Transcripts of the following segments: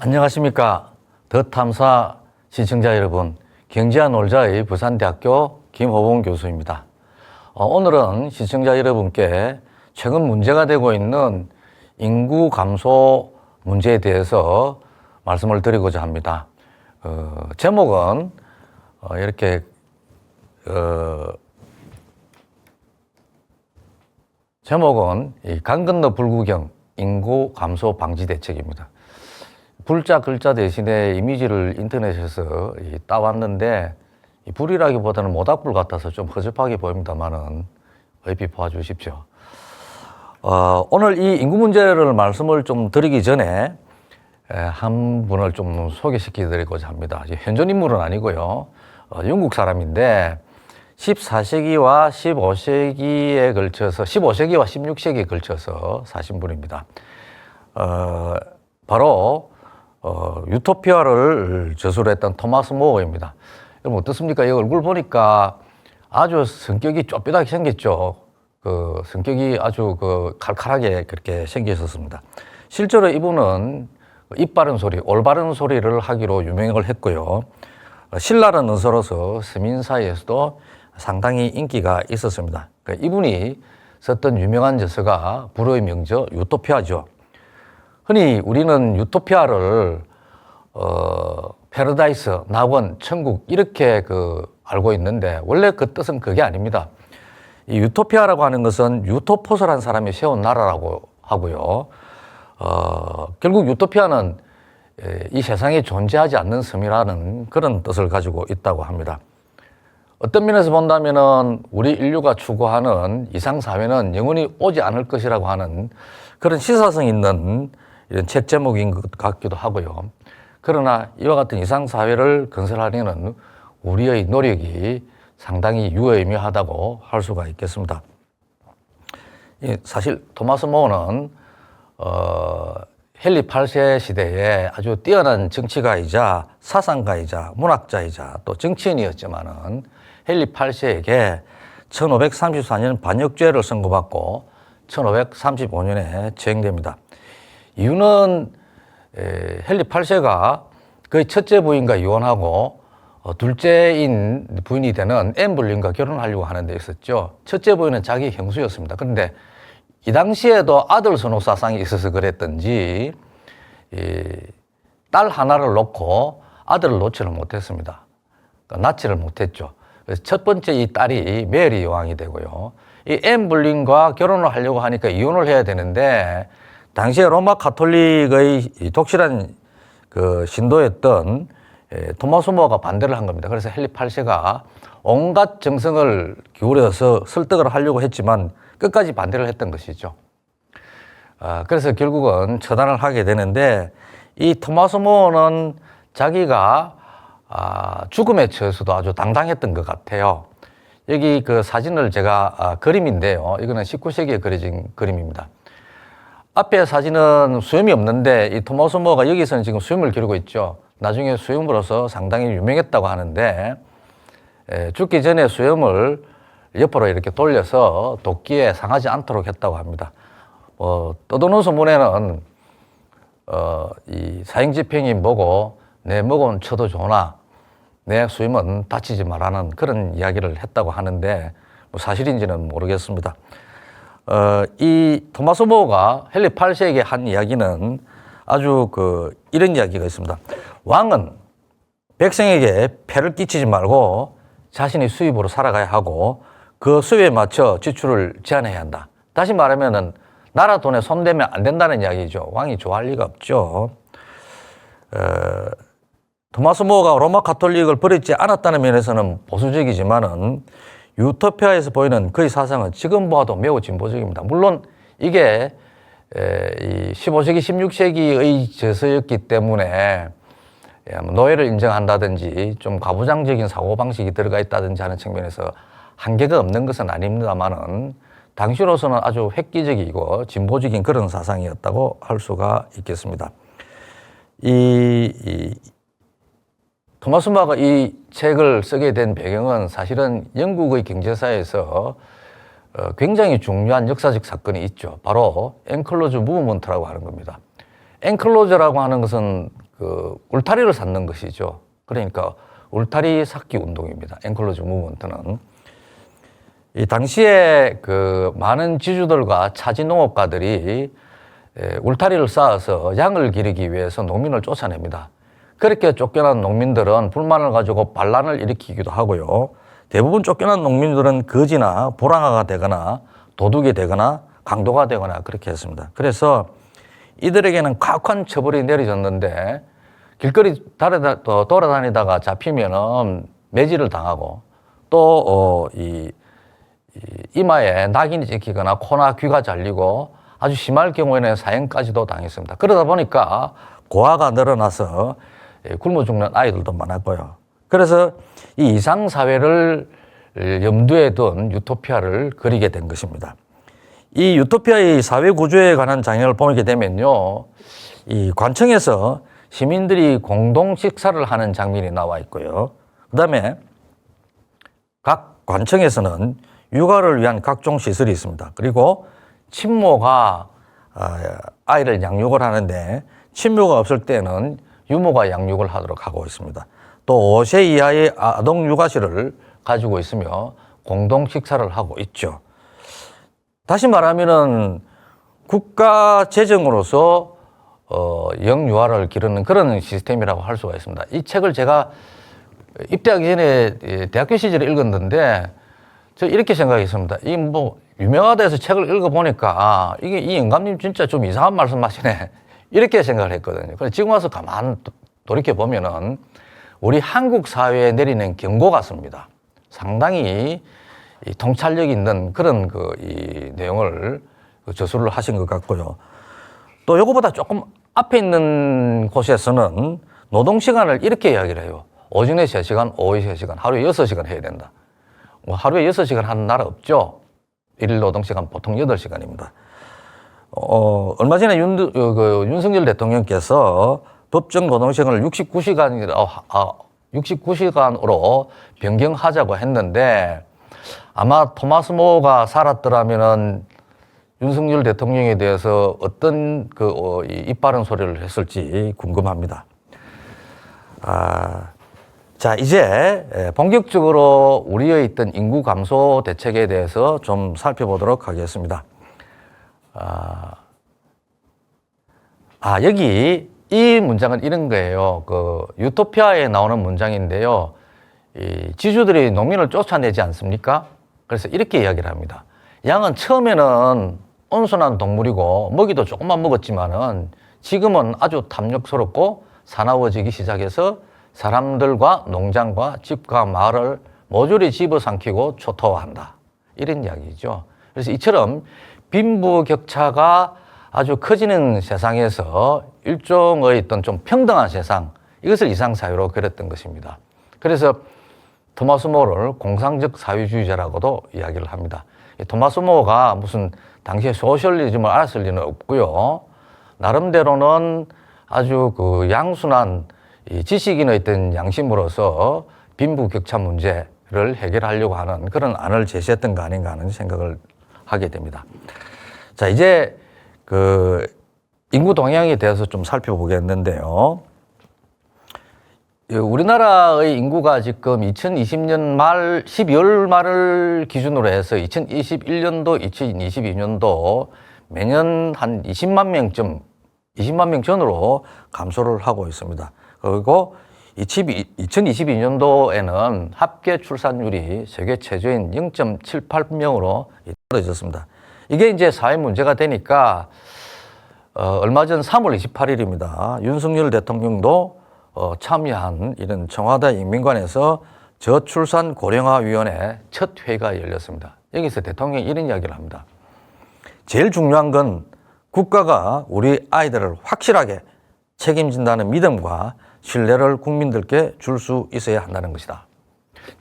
안녕하십니까. 더 탐사 시청자 여러분, 경제와 놀자의 부산대학교 김호봉 교수입니다. 오늘은 시청자 여러분께 최근 문제가 되고 있는 인구 감소 문제에 대해서 말씀을 드리고자 합니다. 제목은 이렇게 제목은 강 건너 불구경 인구 감소 방지 대책입니다. 불자 글자 대신에 이미지를 인터넷에서 따왔는데 불이라기보다는 모닥불 같아서 좀 허접하게 보입니다만은 의비 봐주십시오. 오늘 이 인구 문제를 말씀을 좀 드리기 전에 한 분을 좀 소개시켜 드리고자 합니다. 현존 인물은 아니고요. 영국 사람인데 14세기와 15세기에 걸쳐서 15세기와 16세기에 걸쳐서 사신 분입니다. 바로 유토피아를 저술을 했던 토마스 모어입니다. 여러분 어떻습니까? 이 얼굴 보니까 아주 성격이 좁비하게 생겼죠. 성격이 아주 칼칼하게 그렇게 생겨 있었습니다. 실제로 이분은 입 바른 소리, 올바른 소리를 하기로 유명을 했고요. 신랄한 언서로서 서민 사이에서도 상당히 인기가 있었습니다. 이분이 썼던 유명한 저서가 불후의 명저 유토피아죠. 흔히 우리는 유토피아를 패러다이스, 낙원, 천국 이렇게 알고 있는데 원래 그 뜻은 그게 아닙니다. 이 유토피아라고 하는 것은 유토포스라는 사람이 세운 나라라고 하고요. 결국 유토피아는 이 세상에 존재하지 않는 섬이라는 그런 뜻을 가지고 있다고 합니다. 어떤 면에서 본다면은 우리 인류가 추구하는 이상사회는 영원히 오지 않을 것이라고 하는 그런 시사성 있는 이런 책 제목인 것 같기도 하고요. 그러나 이와 같은 이상사회를 건설하려는 우리의 노력이 상당히 유의미하다고 할 수가 있겠습니다. 사실 토마스 모어는 헨리 8세 시대에 아주 뛰어난 정치가이자 사상가이자 문학자이자 또 정치인이었지만은 헨리 8세에게 1534년 반역죄를 선고받고 1535년에 재행됩니다. 이유는 헨리 8세가 그의 첫째 부인과 이혼하고 둘째인 부인이 되는 앤 볼린과 결혼하려고 하는 데 있었죠. 첫째 부인은 자기 형수였습니다. 그런데 이 당시에도 아들 선호 사상이 있어서 그랬던지 딸 하나를 놓고 아들을 놓지를 못했습니다. 그러니까 낳지를 못했죠. 그래서 첫 번째 이 딸이 메리 여왕이 되고요. 이 앤 볼린과 결혼을 하려고 하니까 이혼을 해야 되는데 당시에 로마 가톨릭의 독실한 신도였던 토마스 모어가 반대를 한 겁니다. 그래서 헨리 8세가 온갖 정성을 기울여서 설득을 하려고 했지만 끝까지 반대를 했던 것이죠. 그래서 결국은 처단을 하게 되는데 이 토마스 모어는 자기가 죽음에 처해서도 아주 당당했던 것 같아요. 여기 사진을 제가 그림인데요. 이거는 19세기에 그려진 그림입니다. 앞에 사진은 수염이 없는데 이 토마스 모어가 여기서는 지금 수염을 기르고 있죠. 나중에 수염으로서 상당히 유명했다고 하는데 죽기 전에 수염을 옆으로 이렇게 돌려서 도끼에 상하지 않도록 했다고 합니다. 떠도는 소문에는 이 사형집행이 뭐고 내 목은 쳐도 좋으나 내 수염은 다치지 말라는 그런 이야기를 했다고 하는데 사실인지는 모르겠습니다. 이 토마스 모어가 헨리 8세에게 한 이야기는 아주 이런 이야기가 있습니다. 왕은 백성에게 폐를 끼치지 말고 자신의 수입으로 살아가야 하고 그 수입에 맞춰 지출을 제한해야 한다. 다시 말하면은 나라 돈에 손대면 안 된다는 이야기죠. 왕이 좋아할 리가 없죠. 토마스 모어가 로마 가톨릭을 버리지 않았다는 면에서는 보수적이지만은 유토피아에서 보이는 그의 사상은 지금 봐도 매우 진보적입니다. 물론 이게 이 15세기, 16세기의 저서였기 때문에 노예를 인정한다든지 좀 가부장적인 사고방식이 들어가 있다든지 하는 측면에서 한계가 없는 것은 아닙니다만은 당시로서는 아주 획기적이고 진보적인 그런 사상이었다고 할 수가 있겠습니다. 토마스 모어가 이 책을 쓰게 된 배경은 사실은 영국의 경제사에서 굉장히 중요한 역사적 사건이 있죠. 바로 앵클로즈 무브먼트라고 하는 겁니다. 앵클로즈라고 하는 것은 울타리를 쌓는 것이죠. 그러니까 울타리 쌓기 운동입니다. 엔클로즈 무브먼트는. 이 당시에 많은 지주들과 차지 농업가들이 울타리를 쌓아서 양을 기르기 위해서 농민을 쫓아냅니다. 그렇게 쫓겨난 농민들은 불만을 가지고 반란을 일으키기도 하고요. 대부분 쫓겨난 농민들은 거지나 보랑아가 되거나 도둑이 되거나 강도가 되거나 그렇게 했습니다. 그래서 이들에게는 각한 처벌이 내려졌는데 길거리 돌아다니다가 잡히면은 매질을 당하고 또 이마에 낙인이 찍히거나 코나 귀가 잘리고 아주 심할 경우에는 사형까지도 당했습니다. 그러다 보니까 고아가 늘어나서 굶어 죽는 아이들도 많았고요. 그래서 이 이상사회를 염두에 둔 유토피아를 그리게 된 것입니다. 이 유토피아의 사회 구조에 관한 장면을 보게 되면요, 이 관청에서 시민들이 공동 식사를 하는 장면이 나와 있고요. 그 다음에 각 관청에서는 육아를 위한 각종 시설이 있습니다. 그리고 친모가 아이를 양육을 하는데 친모가 없을 때는 유모가 양육을 하도록 하고 있습니다. 또 5세 이하의 아동 육아실을 가지고 있으며 공동 식사를 하고 있죠. 다시 말하면은 국가 재정으로서 영유아를 기르는 그런 시스템이라고 할 수가 있습니다. 이 책을 제가 입대하기 전에 대학교 시절에 읽었는데 저 이렇게 생각했습니다. 이 뭐 유명하다 해서 책을 읽어보니까 이게 이 영감님 진짜 좀 이상한 말씀 하시네. 이렇게 생각을 했거든요. 그래서 지금 와서 가만 돌이켜보면은 우리 한국 사회에 내리는 경고 같습니다. 상당히 통찰력 있는 그런 이 내용을 저술을 하신 것 같고요. 또 이거보다 조금 앞에 있는 곳에서는 노동시간을 이렇게 이야기를 해요. 오전에 3시간, 오후에 3시간, 하루에 6시간 해야 된다. 뭐 하루에 6시간 하는 나라 없죠. 일일 노동시간 보통 8시간입니다. 얼마 전에 윤석열 대통령께서 법정 노동시간을 69시간으로 변경하자고 했는데 아마 토마스 모가 살았더라면은 윤석열 대통령에 대해서 어떤 입 바른 소리를 했을지 궁금합니다. 자, 이제 본격적으로 우리의 있던 인구 감소 대책에 대해서 좀 살펴보도록 하겠습니다. 여기 이 문장은 이런 거예요. 유토피아에 나오는 문장인데요. 이 지주들이 농민을 쫓아내지 않습니까? 그래서 이렇게 이야기를 합니다. 양은 처음에는 온순한 동물이고 먹이도 조금만 먹었지만은 지금은 아주 탐욕스럽고 사나워지기 시작해서 사람들과 농장과 집과 마을을 모조리 집어삼키고 초토화한다. 이런 이야기죠. 그래서 이처럼 빈부격차가 아주 커지는 세상에서 일종의 어떤 좀 평등한 세상, 이것을 이상사회로 그렸던 것입니다. 그래서 토마스 모를 공상적 사회주의자라고도 이야기를 합니다. 토마스 모가 무슨 당시에 소셜리즘을 알았을 리는 없고요. 나름대로는 아주 양순한 지식인의 어떤 양심으로서 빈부격차 문제를 해결하려고 하는 그런 안을 제시했던 거 아닌가 하는 생각을 하게 됩니다. 자, 이제 인구 동향에 대해서 좀 살펴보겠는데요. 우리나라의 인구가 지금 2020년 말, 12월 말을 기준으로 해서 2021년도, 2022년도 매년 한 20만 명 전으로 감소를 하고 있습니다. 그리고 2022년도에는 합계 출산율이 세계 최저인 0.78명으로 떨어졌습니다. 이게 이제 사회 문제가 되니까 얼마 전 3월 28일입니다. 윤석열 대통령도 참여한 이런 청와대 인민관에서 저출산 고령화위원회 첫 회의가 열렸습니다. 여기서 대통령이 이런 이야기를 합니다. 제일 중요한 건 국가가 우리 아이들을 확실하게 책임진다는 믿음과 신뢰를 국민들께 줄 수 있어야 한다는 것이다.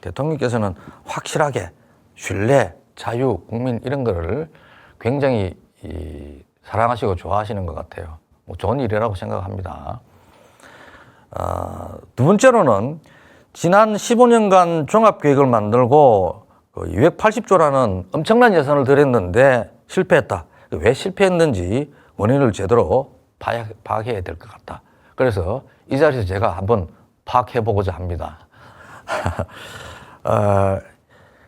대통령께서는 확실하게 신뢰, 자유, 국민 이런 거를 굉장히 사랑하시고 좋아하시는 것 같아요. 뭐 좋은 일이라고 생각합니다. 두 번째로는 지난 15년간 종합계획을 만들고 280조라는 엄청난 예산을 들였는데 실패했다. 왜 실패했는지 원인을 제대로 파악해야 될 것 같다. 그래서 이 자리에서 제가 한번 파악해보고자 합니다.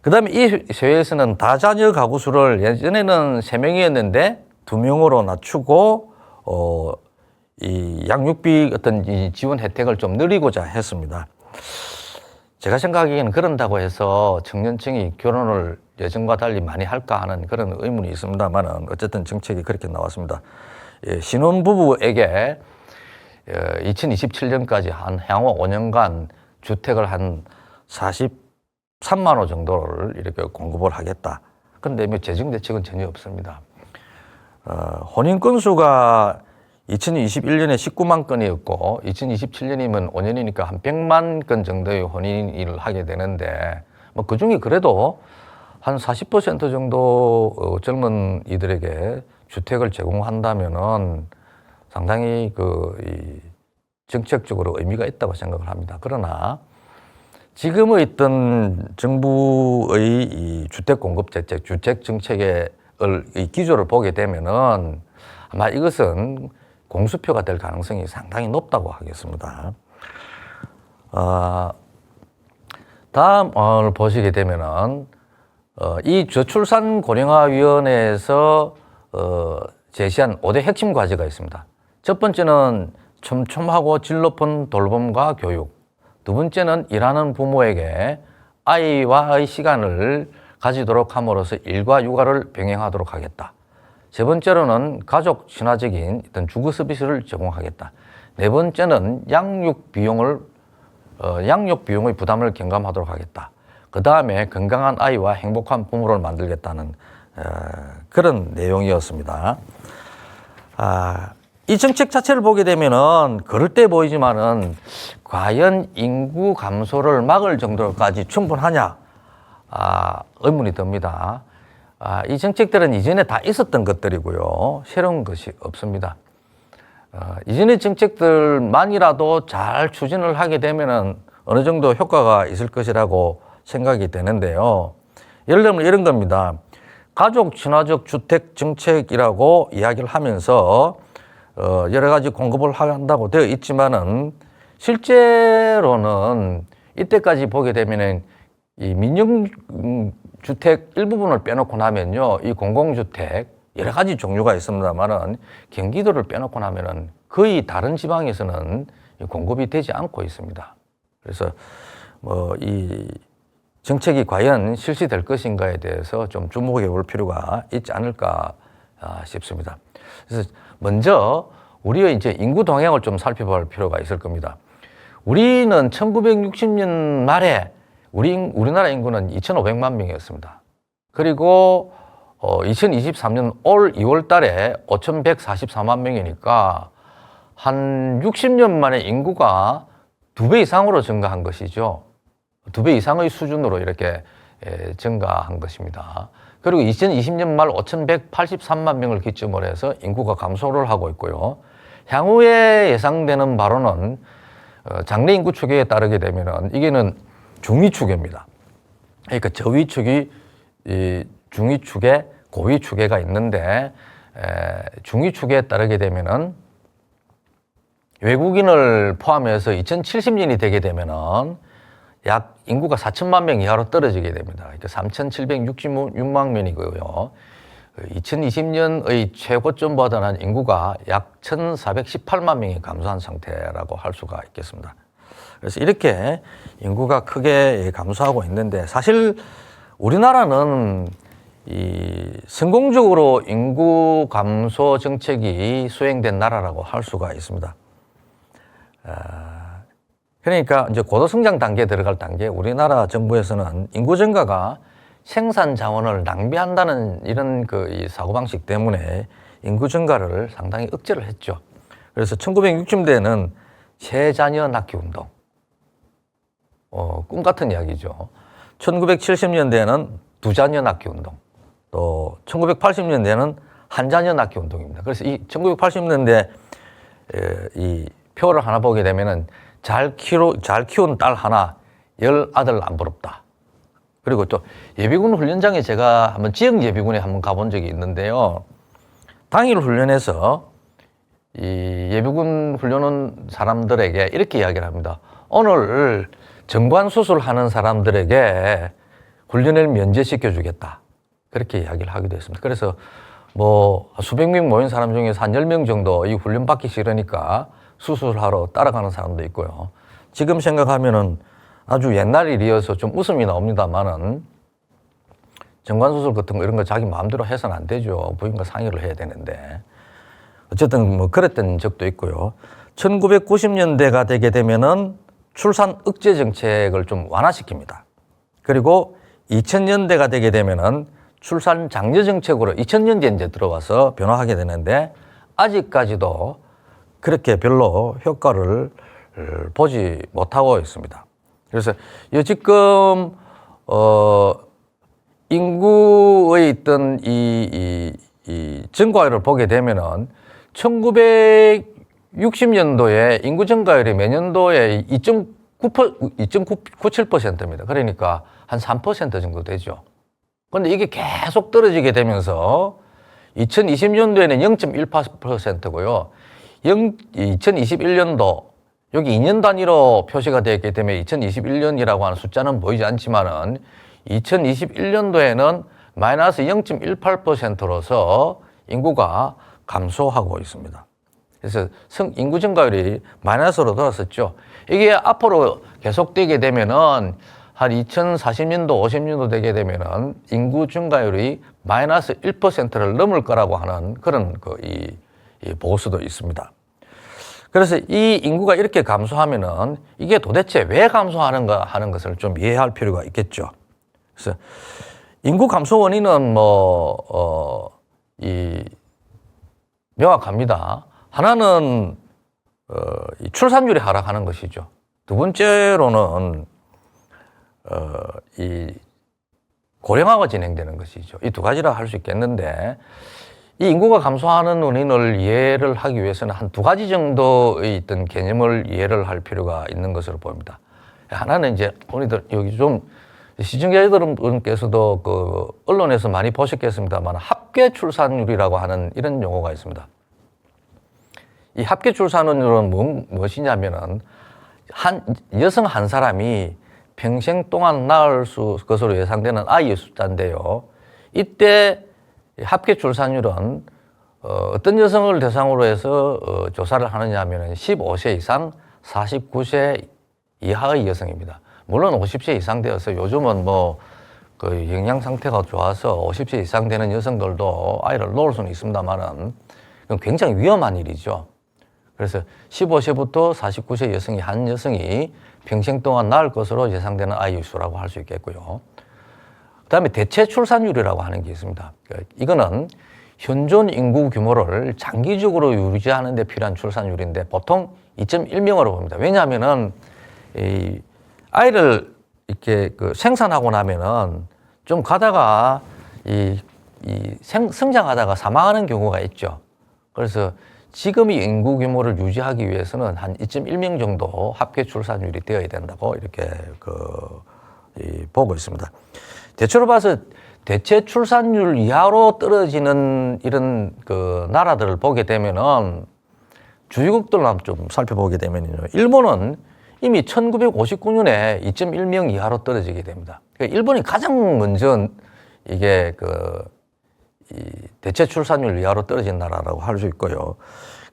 그 다음에 이 세회에서는 다자녀 가구 수를 예전에는 3명이었는데 2명으로 낮추고, 이 양육비 어떤 이 지원 혜택을 좀 늘리고자 했습니다. 제가 생각하기에는 그런다고 해서 청년층이 결혼을 예전과 달리 많이 할까 하는 그런 의문이 있습니다만은 어쨌든 정책이 그렇게 나왔습니다. 예, 신혼부부에게 2027년까지 향후 5년간 주택을 한 43만 호 정도를 이렇게 공급을 하겠다. 그런데 뭐 재정 대책은 전혀 없습니다. 혼인 건수가 2021년에 19만 건이었고 2027년이면 5년이니까 한 100만 건 정도의 혼인을 하게 되는데 뭐 그중에 그래도 한 40% 정도 젊은 이들에게 주택을 제공한다면은 상당히 이 정책적으로 의미가 있다고 생각을 합니다. 그러나 지금의 있던 정부의 이 주택 공급 대책, 주택 정책의 기조를 보게 되면은 아마 이것은 공수표가 될 가능성이 상당히 높다고 하겠습니다. 다음을 보시게 되면은 이 저출산 고령화위원회에서 제시한 5대 핵심 과제가 있습니다. 첫 번째는 촘촘하고 질 높은 돌봄과 교육. 두 번째는 일하는 부모에게 아이와의 시간을 가지도록 함으로써 일과 육아를 병행하도록 하겠다. 세 번째로는 가족 친화적인 어떤 주거 서비스를 제공하겠다. 네 번째는 양육 비용의 부담을 경감하도록 하겠다. 그 다음에 건강한 아이와 행복한 부모를 만들겠다는 그런 내용이었습니다. 이 정책 자체를 보게 되면은 그럴 때 보이지만은 과연 인구 감소를 막을 정도까지 충분하냐 의문이 듭니다. 이 정책들은 이전에 다 있었던 것들이고요. 새로운 것이 없습니다. 이전의 정책들만이라도 잘 추진을 하게 되면은 어느 정도 효과가 있을 것이라고 생각이 되는데요. 예를 들면 이런 겁니다. 가족 친화적 주택 정책이라고 이야기를 하면서 여러 가지 공급을 한다고 되어 있지만은 실제로는 이때까지 보게 되면은 이 민영주택 일부분을 빼놓고 나면요, 이 공공주택 여러 가지 종류가 있습니다만은 경기도를 빼놓고 나면은 거의 다른 지방에서는 공급이 되지 않고 있습니다. 그래서 이 정책이 과연 실시될 것인가에 대해서 좀 주목해 볼 필요가 있지 않을까 싶습니다. 그래서 먼저 우리의 이제 인구 동향을 좀 살펴볼 필요가 있을 겁니다. 우리는 1960년 말에 우리나라 인구는 2,500만 명이었습니다. 그리고 2023년 올 2월 달에 5,144만 명이니까 한 60년 만에 인구가 2배 이상으로 증가한 것이죠. 2배 이상의 수준으로 이렇게 증가한 것입니다. 그리고 2020년 말 5,183만 명을 기점으로 해서 인구가 감소를 하고 있고요. 향후에 예상되는 바로는 장래 인구 추계에 따르게 되면은 이게는 중위 추계입니다. 그러니까 저위 추계, 중위 추계, 고위 추계가 있는데 중위 추계에 따르게 되면은 외국인을 포함해서 2070년이 되게 되면은 약 인구가 4천만 명 이하로 떨어지게 됩니다. 그러니까 3,766만 명이고요. 2020년의 최고점보다는 인구가 약 1,418만 명이 감소한 상태라고 할 수가 있겠습니다. 그래서 이렇게 인구가 크게 감소하고 있는데 사실 우리나라는 성공적으로 인구 감소 정책이 수행된 나라라고 할 수가 있습니다. 그러니까 이제 고도성장 단계에 들어갈 단계에 우리나라 정부에서는 인구 증가가 생산 자원을 낭비한다는 이런 이 사고방식 때문에 인구 증가를 상당히 억제를 했죠. 그래서 1960년대에는 세자녀 낳기 운동. 꿈 같은 이야기죠. 1970년대에는 두자녀 낳기 운동. 또 1980년대에는 한자녀 낳기 운동입니다. 그래서 이 1980년대 이 표를 하나 보게 되면은 잘 키운 딸 하나, 10 아들 안 부럽다. 그리고 또 예비군 훈련장에 제가 한번 지역 예비군에 한번 가본 적이 있는데요. 당일 훈련에서 이 예비군 군인 훈련원 사람들에게 이렇게 이야기를 합니다. 오늘 정관 수술하는 사람들에게 훈련을 면제시켜 주겠다. 그렇게 이야기를 하기도 했습니다. 그래서 뭐 수백 명 모인 사람 중에서 한 10명 정도 이 훈련 받기 싫으니까 수술하러 따라가는 사람도 있고요. 지금 생각하면은 아주 옛날 일이어서 좀 웃음이 나옵니다만은 정관 수술 같은 거 이런 거 자기 마음대로 해서는 안 되죠. 부인과 상의를 해야 되는데. 어쨌든 뭐 그랬던 적도 있고요. 1990년대가 되게 되면은 출산 억제 정책을 좀 완화시킵니다. 그리고 2000년대가 되게 되면은 출산 장려 정책으로 2000년대에 이제 들어와서 변화하게 되는데 아직까지도 그렇게 별로 효과를 보지 못하고 있습니다. 그래서 지금 인구의 있던 이 증가율을 보게 되면은 1960년도에 인구 증가율이 매년도에 2.97%입니다. 그러니까 한 3% 정도 되죠. 그런데 이게 계속 떨어지게 되면서 2020년도에는 0.18%고요. 2021년도 여기 2년 단위로 표시가 되어 있기 때문에 2021년이라고 하는 숫자는 보이지 않지만은 2021년도에는 마이너스 0.18%로서 인구가 감소하고 있습니다. 그래서 인구 증가율이 마이너스로 돌아섰죠. 이게 앞으로 계속되게 되면은 한 2040년도, 50년도 되게 되면은 인구 증가율이 마이너스 1%를 넘을 거라고 하는 그런 이 보고서도 있습니다. 그래서 이 인구가 이렇게 감소하면은 이게 도대체 왜 감소하는가 하는 것을 좀 이해할 필요가 있겠죠. 그래서 인구 감소 원인은 명확합니다. 하나는 이 출산율이 하락하는 것이죠. 두 번째로는 이 고령화가 진행되는 것이죠. 이 두 가지라 할 수 있겠는데 이 인구가 감소하는 원인을 이해를 하기 위해서는 한 두 가지 정도의 있던 개념을 이해를 할 필요가 있는 것으로 보입니다. 하나는 이제 우리들 여기 좀 시청자 여러분께서도 그 언론에서 많이 보셨겠습니다만 합계 출산율이라고 하는 이런 용어가 있습니다. 이 합계 출산율은 무엇이냐면은 여성 한 사람이 평생 동안 낳을 것으로 예상되는 아이의 숫자인데요. 이때 합계 출산율은 어떤 여성을 대상으로 해서 조사를 하느냐 하면 15세 이상 49세 이하의 여성입니다. 물론 50세 이상 되어서 요즘은 그 영양 상태가 좋아서 50세 이상 되는 여성들도 아이를 놓을 수는 있습니다만은 그건 굉장히 위험한 일이죠. 그래서 15세부터 49세 한 여성이 평생 동안 낳을 것으로 예상되는 아이의 수라고 할 수 있겠고요. 그 다음에 대체 출산율이라고 하는 게 있습니다. 이거는 현존 인구 규모를 장기적으로 유지하는 데 필요한 출산율인데 보통 2.1명으로 봅니다. 왜냐하면은 이 아이를 이렇게 생산하고 나면은 좀 가다가 성장하다가 사망하는 경우가 있죠. 그래서 지금 이 인구 규모를 유지하기 위해서는 한 2.1명 정도 합계 출산율이 되어야 된다고 이렇게 보고 있습니다. 대체로 봐서 대체 출산율 이하로 떨어지는 이런 나라들을 보게 되면은 주요국들을 좀 살펴보게 되면요. 일본은 이미 1959년에 2.1명 이하로 떨어지게 됩니다. 그러니까 일본이 가장 먼저 이게 이 대체 출산율 이하로 떨어진 나라라고 할 수 있고요.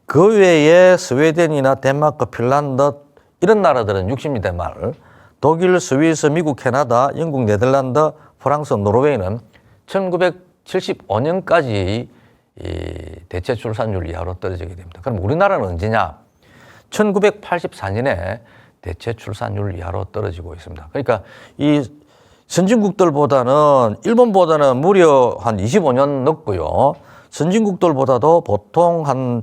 그 외에 스웨덴이나 덴마크, 핀란드 이런 나라들은 60년대 말, 독일, 스위스, 미국, 캐나다, 영국, 네덜란드, 프랑스, 노르웨이는 1975년까지 이 대체 출산율 이하로 떨어지게 됩니다. 그럼 우리나라는 언제냐? 1984년에 대체 출산율 이하로 떨어지고 있습니다. 그러니까 이 선진국들보다는 일본보다는 무려 한 25년 늦고요. 선진국들보다도 보통 한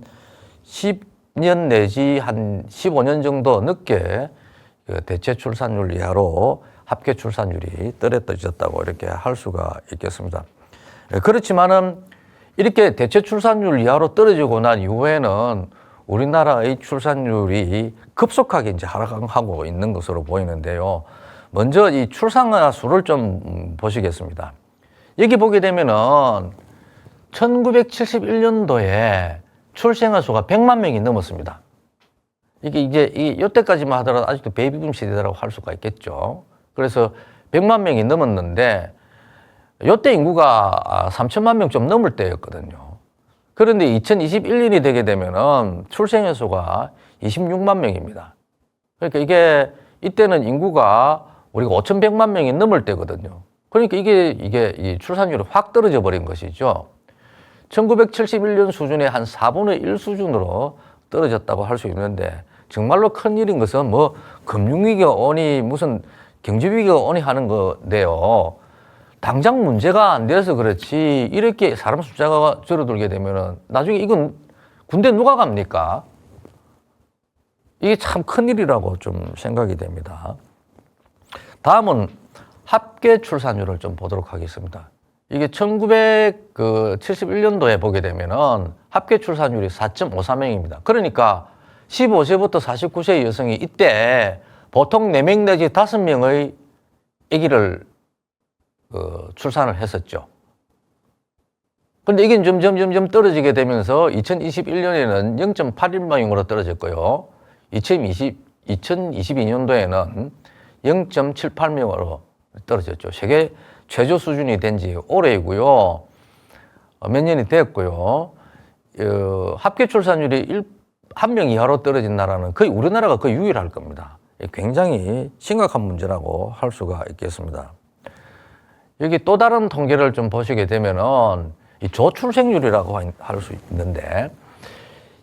10년 내지 한 15년 정도 늦게 대체 출산율 이하로 합계 출산율이 떨어졌다고 이렇게 할 수가 있겠습니다. 그렇지만은 이렇게 대체 출산율 이하로 떨어지고 난 이후에는 우리나라의 출산율이 급속하게 이제 하락하고 있는 것으로 보이는데요. 먼저 이 출산아 수를 좀 보시겠습니다. 여기 보게 되면은 1971년도에 출생아 수가 100만 명이 넘었습니다. 이게 이때까지만 하더라도 아직도 베이비붐 시대라고 할 수가 있겠죠. 그래서 100만 명이 넘었는데 이때 인구가 3천만 명 좀 넘을 때였거든요. 그런데 2021년이 되게 되면은 출생의 수가 26만 명입니다. 그러니까 이때는 인구가 우리가 5,100만 명이 넘을 때거든요. 그러니까 이게 이 출산율이 확 떨어져 버린 것이죠. 1971년 수준의 한 4분의 1 수준으로 떨어졌다고 할 수 있는데 정말로 큰일인 것은 뭐 금융위기가 오니 무슨 경제위기가 오니 하는 건데요. 당장 문제가 안 돼서 그렇지 이렇게 사람 숫자가 줄어들게 되면은 나중에 이건 군대 누가 갑니까? 이게 참 큰일이라고 좀 생각이 됩니다. 다음은 합계 출산율을 좀 보도록 하겠습니다. 이게 1971년도에 보게 되면은 합계 출산율이 4.54명입니다. 그러니까 15세부터 49세의 여성이 이때 보통 4명 내지 5명의 아기를 출산을 했었죠. 근데 이게 점점 떨어지게 되면서 2021년에는 0.81명으로 떨어졌고요. 2022년도에는 0.78명으로 떨어졌죠. 세계 최저 수준이 된 지 오래이고요. 몇 년이 됐고요. 합계 출산율이 1명 이하로 떨어진 나라는 거의 우리나라가 거의 유일할 겁니다. 굉장히 심각한 문제라고 할 수가 있겠습니다. 여기 또 다른 통계를 좀 보시게 되면은 이 저출생률이라고 할 수 있는데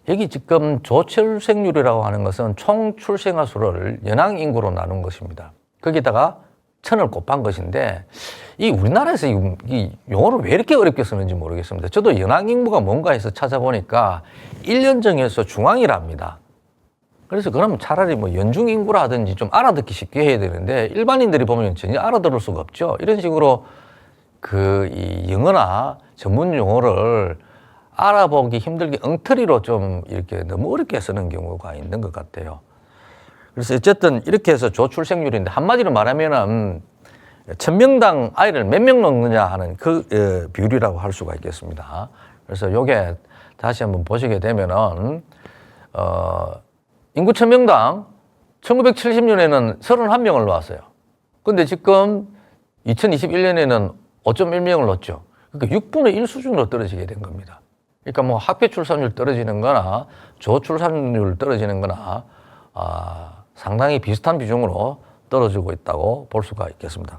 여기 지금 저출생률이라고 하는 것은 총 출생아 수를 연항 인구로 나눈 것입니다. 거기다가 1000을 곱한 것인데 이 우리나라에서 이 용어를 왜 이렇게 어렵게 쓰는지 모르겠습니다. 저도 연항 인구가 뭔가 해서 찾아보니까 1년 정해서 중앙이랍니다. 그래서 그러면 차라리 뭐 연중 인구라든지 좀 알아듣기 쉽게 해야 되는데 일반인들이 보면 전혀 알아들을 수가 없죠. 이런 식으로 이 영어나 전문 용어를 알아보기 힘들게 엉터리로 좀 이렇게 너무 어렵게 쓰는 경우가 있는 것 같아요. 그래서 어쨌든 이렇게 해서 저출생률인데 한마디로 말하면은 1000명당 아이를 몇 명 낳느냐 하는 그 비율이라고 할 수가 있겠습니다. 그래서 요게 다시 한번 보시게 되면은 인구 1000명당 1970년에는 31명을 낳았어요. 근데 지금 2021년에는 5.1명을 낳았죠. 그러니까 6분의 1 수준으로 떨어지게 된 겁니다. 그러니까 뭐 합계 출산율 떨어지는 거나 저출산율 떨어지는 거나 상당히 비슷한 비중으로 떨어지고 있다고 볼 수가 있겠습니다.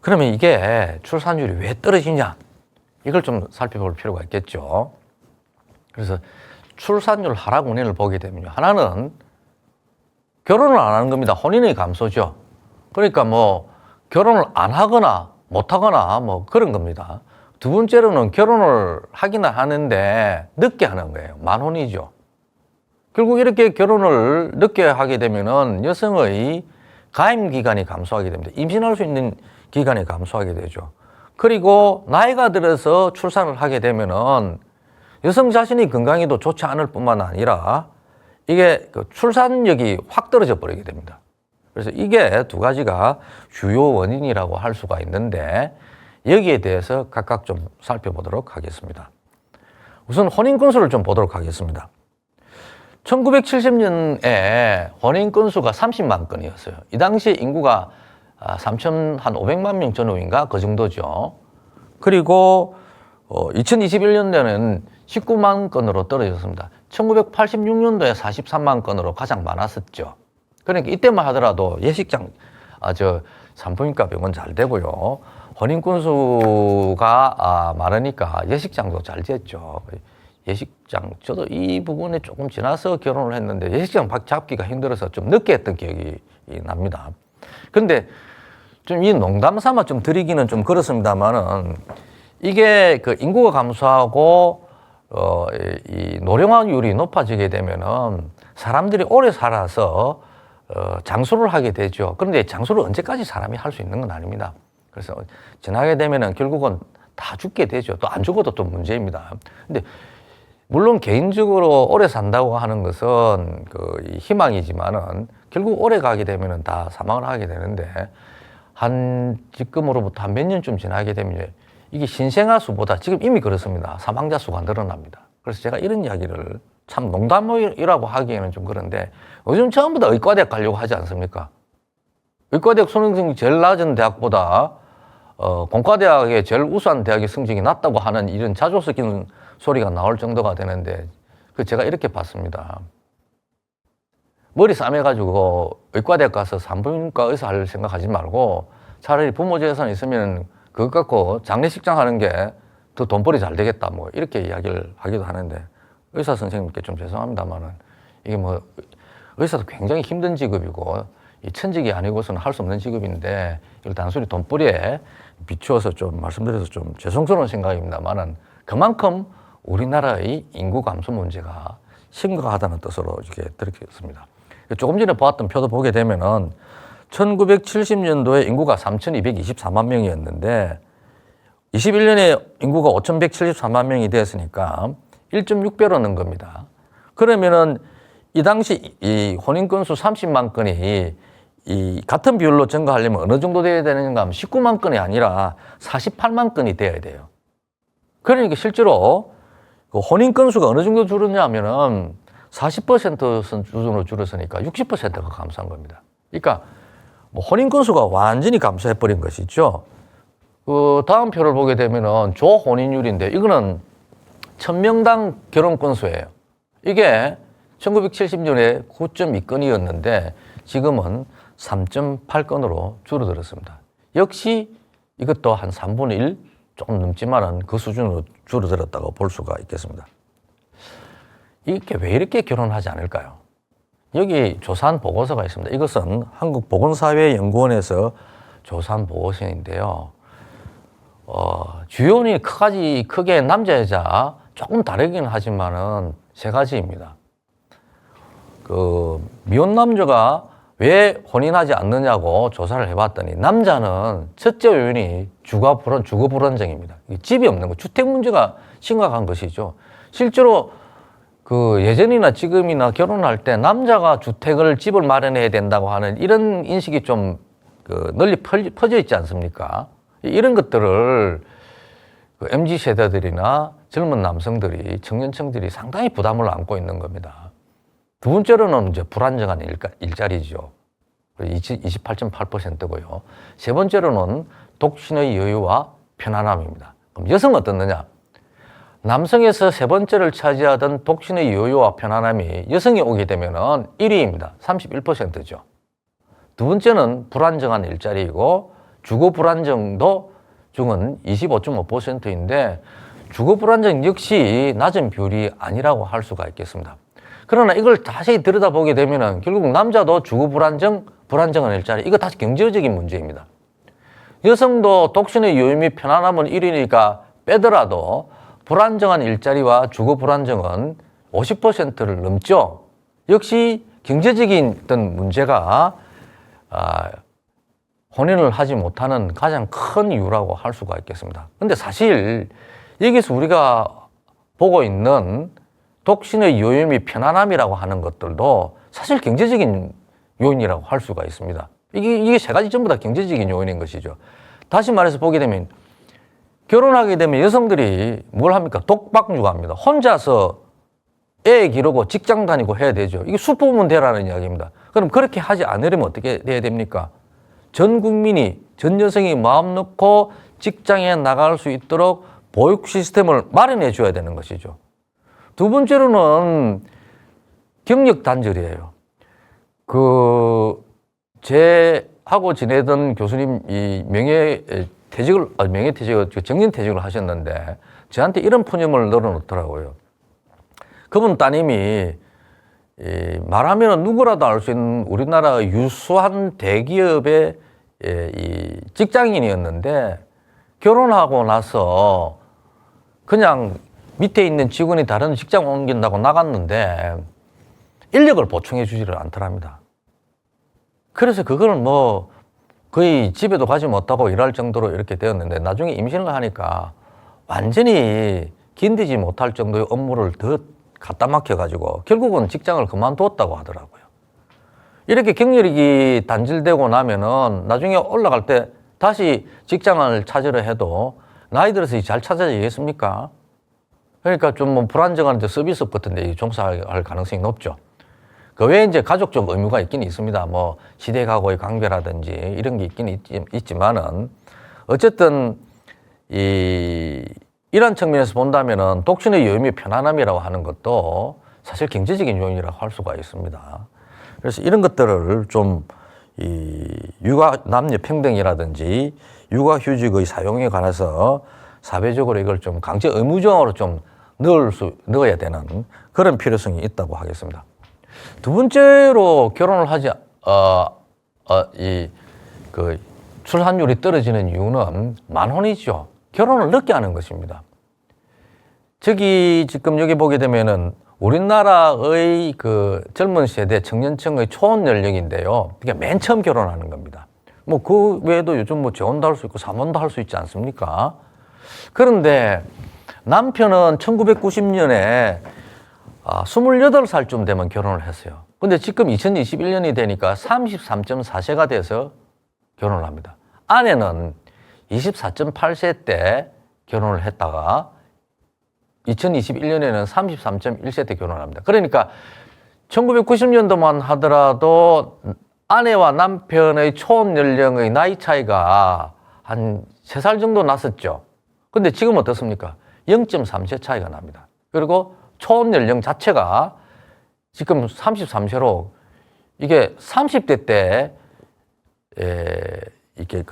그러면 이게 출산율이 왜 떨어지냐? 이걸 좀 살펴볼 필요가 있겠죠. 그래서 출산율 하락 원인을 보게 되면요. 하나는 결혼을 안 하는 겁니다. 혼인의 감소죠. 그러니까 뭐 결혼을 안 하거나 못 하거나 뭐 그런 겁니다. 두 번째로는 결혼을 하기는 하는데 늦게 하는 거예요. 만혼이죠. 결국 이렇게 결혼을 늦게 하게 되면은 여성의 가임 기간이 감소하게 됩니다. 임신할 수 있는 기간이 감소하게 되죠. 그리고 나이가 들어서 출산을 하게 되면은 여성 자신의 건강에도 좋지 않을 뿐만 아니라 이게 출산력이 확 떨어져 버리게 됩니다. 그래서 이게 두 가지가 주요 원인이라고 할 수가 있는데 여기에 대해서 각각 좀 살펴보도록 하겠습니다. 우선 혼인 건수를 좀 보도록 하겠습니다. 1970년에 혼인 건수가 30만 건이었어요. 이 당시에 인구가 3,500만 명 전후인가 그 정도죠. 그리고 2021년도에는 19만 건으로 떨어졌습니다. 1986년도에 43만 건으로 가장 많았었죠. 그러니까 이때만 하더라도 예식장, 산부인과 병원 잘 되고요. 혼인 건수가 많으니까 예식장도 잘 됐죠. 예식장, 저도 이 부분에 조금 지나서 결혼을 했는데 예식장 잡기가 힘들어서 좀 늦게 했던 기억이 납니다. 근데 좀 이 농담 삼아 좀 드리기는 좀 그렇습니다만은 이게 그 인구가 감소하고 이 노령화율이 높아지게 되면은 사람들이 오래 살아서 장수를 하게 되죠. 그런데 장수를 언제까지 사람이 할 수 있는 건 아닙니다. 그래서 지나게 되면은 결국은 다 죽게 되죠. 또 안 죽어도 또 문제입니다. 근데 물론 개인적으로 오래 산다고 하는 것은 이 희망이지만은 결국 오래 가게 되면은 다 사망을 하게 되는데 지금으로부터 한 몇 년쯤 지나게 되면 이게 신생아 수보다 지금 이미 그렇습니다. 사망자 수가 늘어납니다. 그래서 제가 이런 이야기를 참 농담이라고 하기에는 좀 그런데 요즘 전부 다 의과대학 가려고 하지 않습니까? 의과대학 수능 성적이 제일 낮은 대학보다 공과대학의 제일 우수한 대학의 성적이 낮다고 하는 이런 자조 섞이는 소리가 나올 정도가 되는데 제가 이렇게 봤습니다. 머리 싸매가지고 의과대학 가서 산부인과 의사 할 생각하지 말고 차라리 부모 재산 있으면 그것 갖고 장례식장 하는 게 더 돈벌이 잘 되겠다 뭐 이렇게 이야기를 하기도 하는데 의사 선생님께 좀 죄송합니다만은 이게 뭐 의사도 굉장히 힘든 직업이고 이 천직이 아니고서는 할 수 없는 직업인데 이걸 단순히 돈벌이에 비추어서 좀 말씀드려서 좀 죄송스러운 생각입니다만은 그만큼 우리나라의 인구 감소 문제가 심각하다는 뜻으로 이렇게 드리겠습니다. 조금 전에 보았던 표도 보게 되면은 1970년도에 인구가 3,224만 명이었는데 21년에 인구가 5,174만 명이 되었으니까 1.6배로 는 겁니다. 그러면은 이 당시 이 혼인 건수 30만 건이 이 같은 비율로 증가하려면 어느 정도 돼야 되는가 하면 19만 건이 아니라 48만 건이 돼야 돼요. 그러니까 실제로 그 혼인 건수가 어느 정도 줄었냐 하면은 40% 수준으로 줄었으니까 60%가 감소한 겁니다. 그러니까 뭐 혼인 건수가 완전히 감소해버린 것이죠. 그 다음 표를 보게 되면은 조혼인율인데 이거는 1000명당 결혼 건수예요. 이게 1970년에 9.2건이었는데 지금은 3.8건으로 줄어들었습니다. 역시 이것도 한 3분의 1 조금 넘지만은 그 수준으로 줄어들었다고 볼 수가 있겠습니다. 이게 왜 이렇게 결혼하지 않을까요? 여기 조사한 보고서가 있습니다. 이것은 한국보건사회연구원에서 조사한 보고서인데요. 주요 원인이 크게 남자, 여자 조금 다르긴 하지만은 세 가지입니다. 그 미혼 남자가 왜 혼인하지 않느냐고 조사를 해봤더니 남자는 첫째 요인이 주거 불안정입니다. 집이 없는 거, 주택 문제가 심각한 것이죠. 실제로 그 예전이나 지금이나 결혼할 때 남자가 집을 마련해야 된다고 하는 이런 인식이 좀 널리 퍼져 있지 않습니까? 이런 것들을 그 MZ 세대들이나 젊은 남성들이, 청년층들이 상당히 부담을 안고 있는 겁니다. 두 번째로는 이제 불안정한 일자리죠. 28.8%고요. 세 번째로는 독신의 여유와 편안함입니다. 그럼 여성은 어떻느냐? 남성에서 세 번째를 차지하던 독신의 여유와 편안함이 여성이 오게 되면은 1위입니다. 31%죠. 두 번째는 불안정한 일자리이고 주거 불안정도 중은 25.5%인데 주거 불안정 역시 낮은 비율이 아니라고 할 수가 있겠습니다. 그러나 이걸 자세히 들여다보게 되면은 결국 남자도 주거 불안정한 일자리, 이거 다시 경제적인 문제입니다. 여성도 독신의 여유 및 편안함은 1위니까 빼더라도 불안정한 일자리와 주거 불안정은 50%를 넘죠. 역시 경제적인 어떤 문제가 혼인을 하지 못하는 가장 큰 이유라고 할 수가 있겠습니다. 근데 사실 여기서 우리가 보고 있는 독신의 여유 및 편안함이라고 하는 것들도 사실 경제적인 요인이라고 할 수가 있습니다. 이게 세 가지 전부 다 경제적인 요인인 것이죠. 다시 말해서 보게 되면 결혼하게 되면 여성들이 뭘 합니까? 독박 육아합니다. 혼자서 애 기르고 직장 다니고 해야 되죠. 이게 수포문 되라는 이야기입니다. 그럼 그렇게 하지 않으려면 어떻게 해야 됩니까? 전 국민이, 전 여성이 마음 놓고 직장에 나갈 수 있도록 보육 시스템을 마련해 줘야 되는 것이죠. 두 번째로는 경력 단절이에요. 제하고 지내던 교수님 정년퇴직을 하셨는데 저한테 이런 푸념을 늘어놓더라고요. 그분 따님이 말하면 누구라도 알 수 있는 우리나라 유수한 대기업의 직장인이었는데 결혼하고 나서 그냥 밑에 있는 직원이 다른 직장 옮긴다고 나갔는데 인력을 보충해 주지를 않더랍니다. 그래서 그거는 뭐 거의 집에도 가지 못하고 일할 정도로 이렇게 되었는데 나중에 임신을 하니까 완전히 견디지 못할 정도의 업무를 더 갖다 막혀가지고 결국은 직장을 그만두었다고 하더라고요. 이렇게 경력이 단절되고 나면은 나중에 올라갈 때 다시 직장을 찾으려 해도 나이 들어서 잘 찾아지겠습니까? 그러니까 좀 뭐 불안정한 이제 서비스업 같은 데 종사할 가능성이 높죠. 그 외에 이제 가족적 의무가 있긴 있습니다. 뭐 시댁하고의 관계라든지 이런 게 있긴 있지만은 어쨌든 이런 측면에서 본다면은 독신의 여유미 편안함이라고 하는 것도 사실 경제적인 요인이라고 할 수가 있습니다. 그래서 이런 것들을 좀 육아 남녀 평등이라든지 육아휴직의 사용에 관해서 사회적으로 이걸 좀 강제 의무적으로 좀 넣어야 되는 그런 필요성이 있다고 하겠습니다. 두 번째로 결혼을 하지, 출산율이 떨어지는 이유는 만혼이죠. 결혼을 늦게 하는 것입니다. 지금 여기 보게 되면은 우리나라의 그 젊은 세대 청년층의 초혼 연령인데요. 그게 맨 처음 결혼하는 겁니다. 뭐 그 외에도 요즘 뭐 재혼도 할 수 있고 삼혼도 할 수 있지 않습니까? 그런데 남편은 1990년에 28살쯤 되면 결혼을 했어요. 근데 지금 2021년이 되니까 33.4세가 돼서 결혼을 합니다. 아내는 24.8세 때 결혼을 했다가 2021년에는 33.1세 때 결혼을 합니다. 그러니까 1990년도만 하더라도 아내와 남편의 초혼 연령의 나이 차이가 한 3살 정도 났었죠. 근데 지금 어떻습니까? 0.3세 차이가 납니다. 그리고 초혼 연령 자체가 지금 33세로 이게 30대 때 이게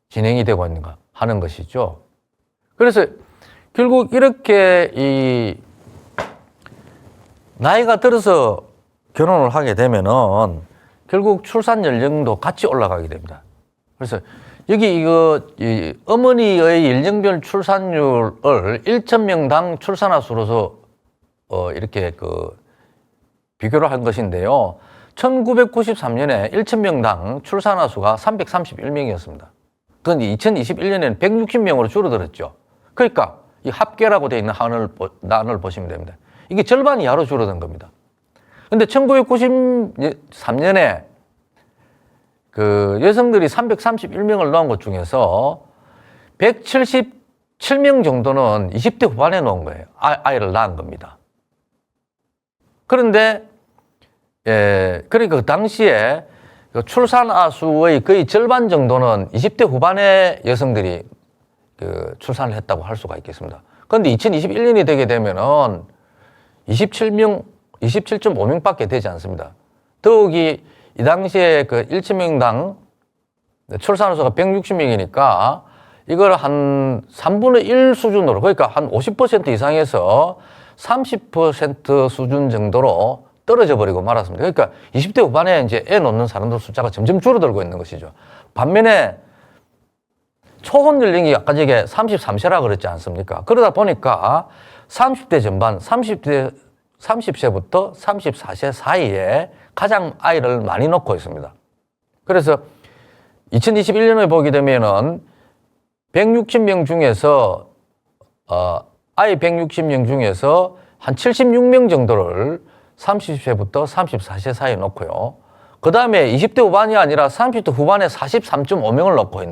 진행이 되고 있는가 하는 것이죠. 그래서 결국 이렇게 나이가 들어서 결혼을 하게 되면은 결국 출산 연령도 같이 올라가게 됩니다. 그래서 여기 어머니의 연령별 출산율을 1,000명당 출산화 수로서 이렇게 비교를 한 것인데요. 1993년에 1,000명당 출산화 수가 331명이었습니다. 그런데 2021년에는 160명으로 줄어들었죠. 그러니까 이 합계라고 되어 있는 난을 보시면 됩니다. 이게 절반 이하로 줄어든 겁니다. 근데 1993년에 그 여성들이 331명을 놓은 것 중에서 177명 정도는 20대 후반에 놓은 거예요. 아이를 낳은 겁니다. 그런데 그러니까 그 당시에 출산아 수의 거의 절반 정도는 20대 후반의 여성들이 출산을 했다고 할 수가 있겠습니다. 그런데 2021년이 되게 되면은 27.5명밖에 되지 않습니다. 더욱이 이 당시에 1,000명당 출산아 수가 160명이니까 이걸 한 3분의 1 수준으로, 그러니까 한 50% 이상에서 30% 수준 정도로 떨어져 버리고 말았습니다. 그러니까 20대 후반에 이제 애 놓는 사람들 숫자가 점점 줄어들고 있는 것이죠. 반면에 초혼 연령이 아까 저게 33세라 그랬지 않습니까? 그러다 보니까 30대 전반, 30세부터 34세 사이에 가장 아이를 많이 놓고 있습니다. 그래서 2021년에 보게 되면은 160명 중에서 아이 160명 중에서 한 76명 정도를 30세부터 34세 사이에 놓고요. 그 다음에 20대 후반이 아니라 30대 후반에 43.5명을 낳고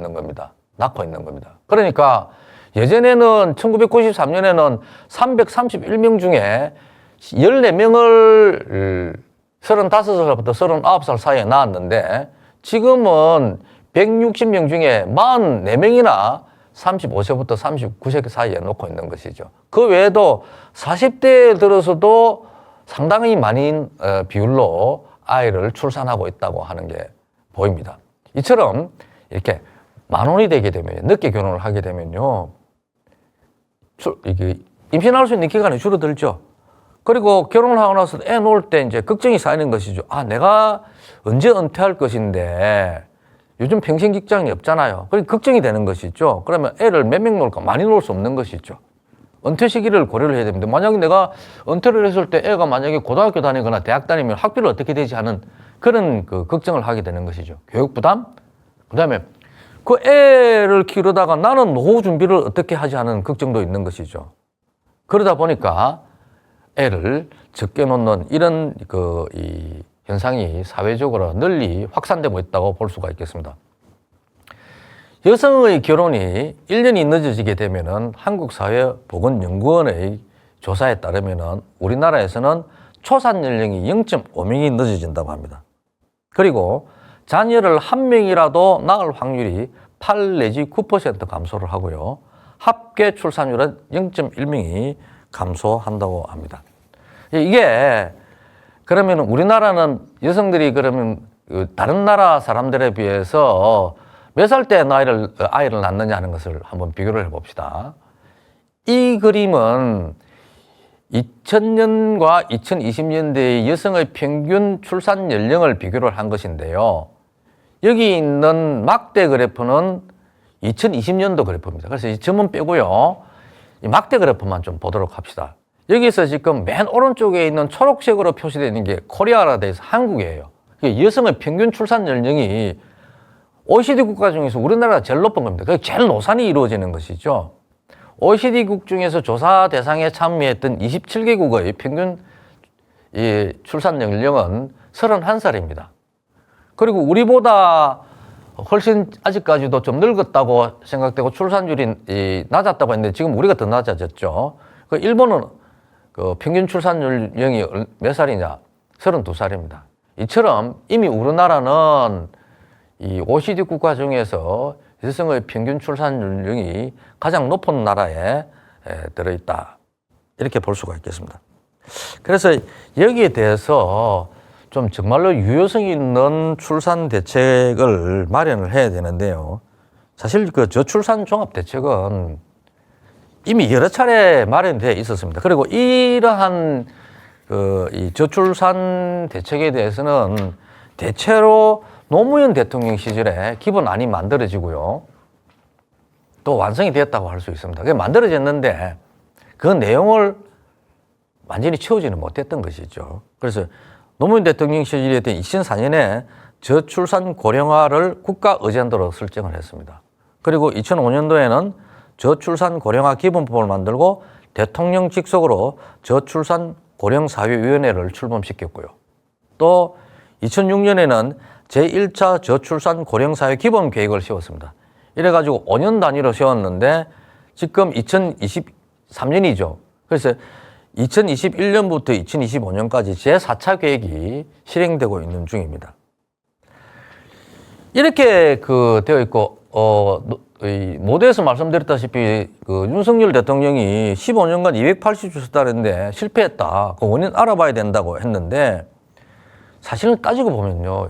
있는 겁니다. 그러니까 예전에는 1993년에는 331명 중에 14명을 35살부터 39살 사이에 낳았는데 지금은 160명 중에 44명이나 35세부터 39세 사이에 놓고 있는 것이죠. 그 외에도 40대에 들어서도 상당히 많은 비율로 아이를 출산하고 있다고 하는 게 보입니다. 이처럼 이렇게 만혼이 되게 되면, 늦게 결혼을 하게 되면요, 임신할 수 있는 기간이 줄어들죠. 그리고 결혼을 하고 나서 애 놓을 때 이제 걱정이 쌓이는 것이죠. 내가 언제 은퇴할 것인데 요즘 평생 직장이 없잖아요. 그러니까 걱정이 되는 것이죠. 그러면 애를 몇 명 놓을까? 많이 놓을 수 없는 것이죠. 은퇴 시기를 고려를 해야 됩니다. 만약에 내가 은퇴를 했을 때 애가 만약에 고등학교 다니거나 대학 다니면 학비를 어떻게 되지 하는 그런 걱정을 하게 되는 것이죠. 교육 부담? 그 다음에 그 애를 키우다가 나는 노후 준비를 어떻게 하지 하는 걱정도 있는 것이죠. 그러다 보니까 애를 적게 놓는 이런 이 현상이 사회적으로 널리 확산되고 있다고 볼 수가 있겠습니다. 여성의 결혼이 1년이 늦어지게 되면은 한국사회보건연구원의 조사에 따르면은 우리나라에서는 초산 연령이 0.5명이 늦어진다고 합니다. 그리고 자녀를 한 명이라도 낳을 확률이 8 내지 9% 감소를 하고요. 합계 출산율은 0.1명이 감소한다고 합니다. 이게 그러면 우리나라는 여성들이 그러면 다른 나라 사람들에 비해서 몇 살 때 아이를 낳느냐 하는 것을 한번 비교를 해봅시다. 이 그림은 2000년과 2020년대의 여성의 평균 출산 연령을 비교를 한 것인데요. 여기 있는 막대 그래프는 2020년도 그래프입니다. 그래서 이 점은 빼고요. 이 막대 그래프만 좀 보도록 합시다. 여기서 지금 맨 오른쪽에 있는 초록색으로 표시되어 있는 게 코리아라 되어 있어 한국이에요. 여성의 평균 출산 연령이 OECD 국가 중에서 우리나라가 제일 높은 겁니다. 그게 제일 노산이 이루어지는 것이죠. OECD국 중에서 조사 대상에 참여했던 27개국의 평균 출산 연령은 31살입니다. 그리고 우리보다 훨씬 아직까지도 좀 늙었다고 생각되고 출산율이 낮았다고 했는데 지금 우리가 더 낮아졌죠. 일본은 그 평균 출산 연령이 몇 살이냐? 32살입니다. 이처럼 이미 우리나라는 이 OECD 국가 중에서 여성의 평균 출산 연령이 가장 높은 나라에 들어있다. 이렇게 볼 수가 있겠습니다. 그래서 여기에 대해서 좀 정말로 유효성 있는 출산 대책을 마련을 해야 되는데요. 사실 그 저출산 종합 대책은 이미 여러 차례 마련되어 있었습니다. 그리고 이러한 이 저출산 대책에 대해서는 대체로 노무현 대통령 시절에 기본안이 만들어지고요. 또 완성이 되었다고 할 수 있습니다. 그게 만들어졌는데 그 내용을 완전히 채우지는 못했던 것이죠. 그래서 노무현 대통령 시절에 2004년에 저출산 고령화를 국가 어젠다로 설정을 했습니다. 그리고 2005년도에는 저출산 고령화 기본법을 만들고 대통령 직속으로 저출산 고령사회위원회를 출범시켰고요. 또 2006년에는 제1차 저출산 고령사회 기본계획을 세웠습니다. 이래가지고 5년 단위로 세웠는데 지금 2023년이죠. 그래서 2021년부터 2025년까지 제4차 계획이 실행되고 있는 중입니다. 이렇게 되어 있고, 이 모두에서 말씀드렸다시피 윤석열 대통령이 15년간 280조 썼다는데 실패했다. 그 원인 알아봐야 된다고 했는데 사실은 따지고 보면요.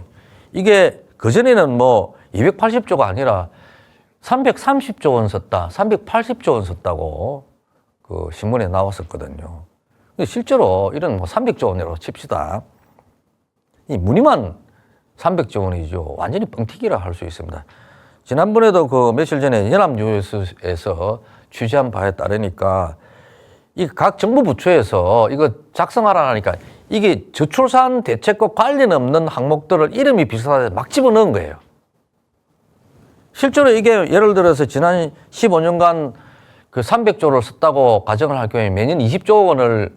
이게 그전에는 280조가 아니라 330조 원 썼다, 380조 원 썼다고 그 신문에 나왔었거든요. 실제로 이런 300조 원으로 칩시다. 이 무늬만 300조 원이죠. 완전히 뻥튀기라 할 수 있습니다. 지난번에도 며칠 전에 연합뉴스에서 취재한 바에 따르니까 이 각 정부 부처에서 이거 작성하라 하니까 이게 저출산 대책과 관련 없는 항목들을 이름이 비슷하게 막 집어넣은 거예요. 실제로 이게 예를 들어서 지난 15년간 300조를 썼다고 가정을 할 경우에 매년 20조 원을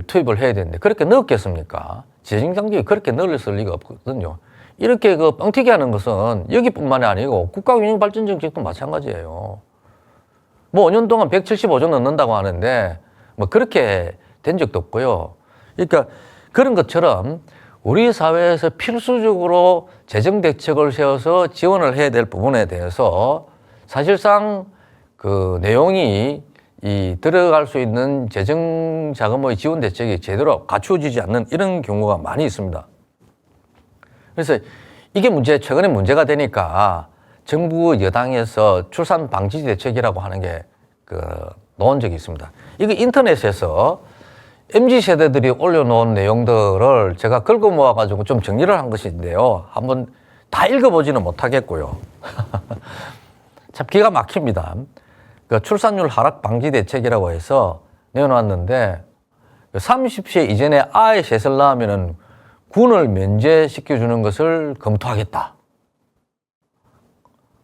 투입을 해야 되는데 그렇게 넣었겠습니까? 재정장벽이 그렇게 넣을 리가 없거든요. 이렇게 뻥튀기 하는 것은 여기뿐만이 아니고 국가균형발전정책도 마찬가지예요. 5년 동안 175조 넣는다고 하는데 그렇게 된 적도 없고요. 그러니까 그런 것처럼 우리 사회에서 필수적으로 재정 대책을 세워서 지원을 해야 될 부분에 대해서 사실상 그 내용이 들어갈 수 있는 재정 자금의 지원 대책이 제대로 갖추어지지 않는 이런 경우가 많이 있습니다. 그래서 이게 최근에 문제가 되니까 정부 여당에서 출산 방지 대책이라고 하는 게 놓은 적이 있습니다. 이거 인터넷에서 MZ세대들이 올려놓은 내용들을 제가 긁어 모아가지고 좀 정리를 한 것인데요. 한번 다 읽어보지는 못하겠고요. 참 기가 막힙니다. 출산율 하락 방지 대책이라고 해서 내어놨는데 30세 이전에 아이 셋을 낳으면 군을 면제시켜주는 것을 검토하겠다.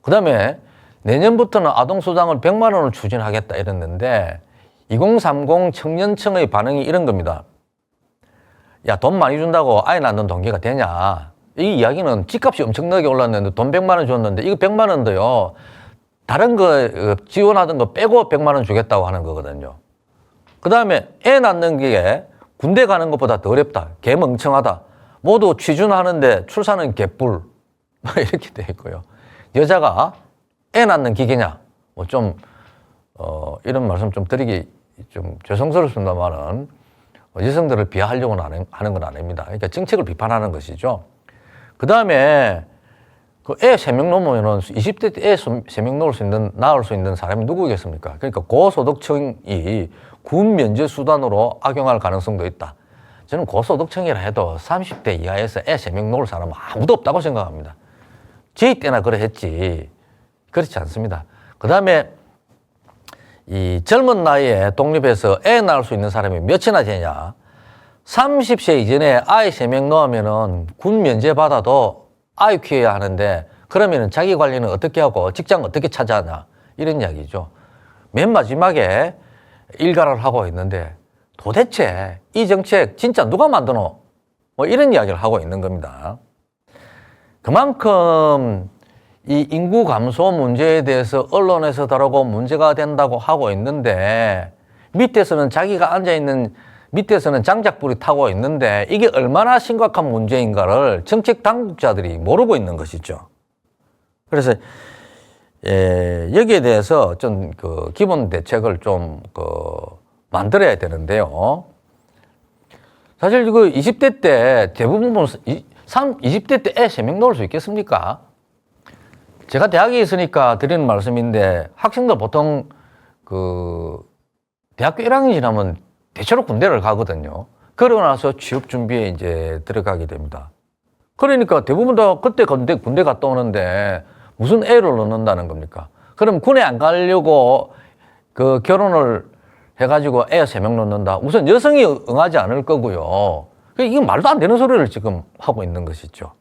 그 다음에 내년부터는 아동수당을 100만 원을 추진하겠다 이랬는데 2030 청년층의 반응이 이런 겁니다. 야, 돈 많이 준다고 아이 낳는 동기가 되냐? 이 이야기는 집값이 엄청나게 올랐는데 돈 100만 원 줬는데 이거 100만 원도요. 다른 거 지원하던 거 빼고 100만 원 주겠다고 하는 거거든요. 그 다음에 애 낳는 게 군대 가는 것보다 더 어렵다. 개멍청하다. 모두 취준하는데 출산은 개뿔. 이렇게 돼 있고요. 여자가 애 낳는 기계냐. 뭐 좀, 이런 말씀 좀 드리기 좀 죄송스럽습니다만은 여성들을 비하하려고 하는 건 아닙니다. 그러니까 정책을 비판하는 것이죠. 그 다음에 그 애 3명 넘으면은 20대 때 애 3명 낳을 수 있는 사람이 누구겠습니까? 그러니까 고소득층이 군 면제 수단으로 악용할 가능성도 있다. 저는 고소득층이라 해도 30대 이하에서 애 3명 놓을 사람은 아무도 없다고 생각합니다. 저희 때나 그래 했지. 그렇지 않습니다. 그 다음에 이 젊은 나이에 독립해서 애 낳을 수 있는 사람이 몇이나 되냐. 30세 이전에 아이 3명 넣으면은 군 면제 받아도 아이 키워야 하는데 그러면은 자기 관리는 어떻게 하고 직장 어떻게 찾아하냐. 이런 이야기죠. 맨 마지막에 일가를 하고 있는데 도대체 이 정책 진짜 누가 만드노? 뭐 이런 이야기를 하고 있는 겁니다. 그만큼 이 인구 감소 문제에 대해서 언론에서 다루고 문제가 된다고 하고 있는데 밑에서는 자기가 앉아있는 밑에서는 장작불이 타고 있는데 이게 얼마나 심각한 문제인가를 정책 당국자들이 모르고 있는 것이죠. 그래서 여기에 대해서 좀 그 기본 대책을 좀 만들어야 되는데요. 사실 그 20대 때 대부분 20대 때 애 3명 놓을 수 있겠습니까? 제가 대학에 있으니까 드리는 말씀인데 학생들 보통 그 대학교 1학년 지나면 대체로 군대를 가거든요. 그러고 나서 취업 준비에 이제 들어가게 됩니다. 그러니까 대부분 다 그때 군대 갔다 오는데 무슨 애를 넣는다는 겁니까? 그럼 군에 안 가려고 그 결혼을 해가지고 애 3명 넣는다. 우선 여성이 응하지 않을 거고요. 이건 말도 안 되는 소리를 지금 하고 있는 것이죠.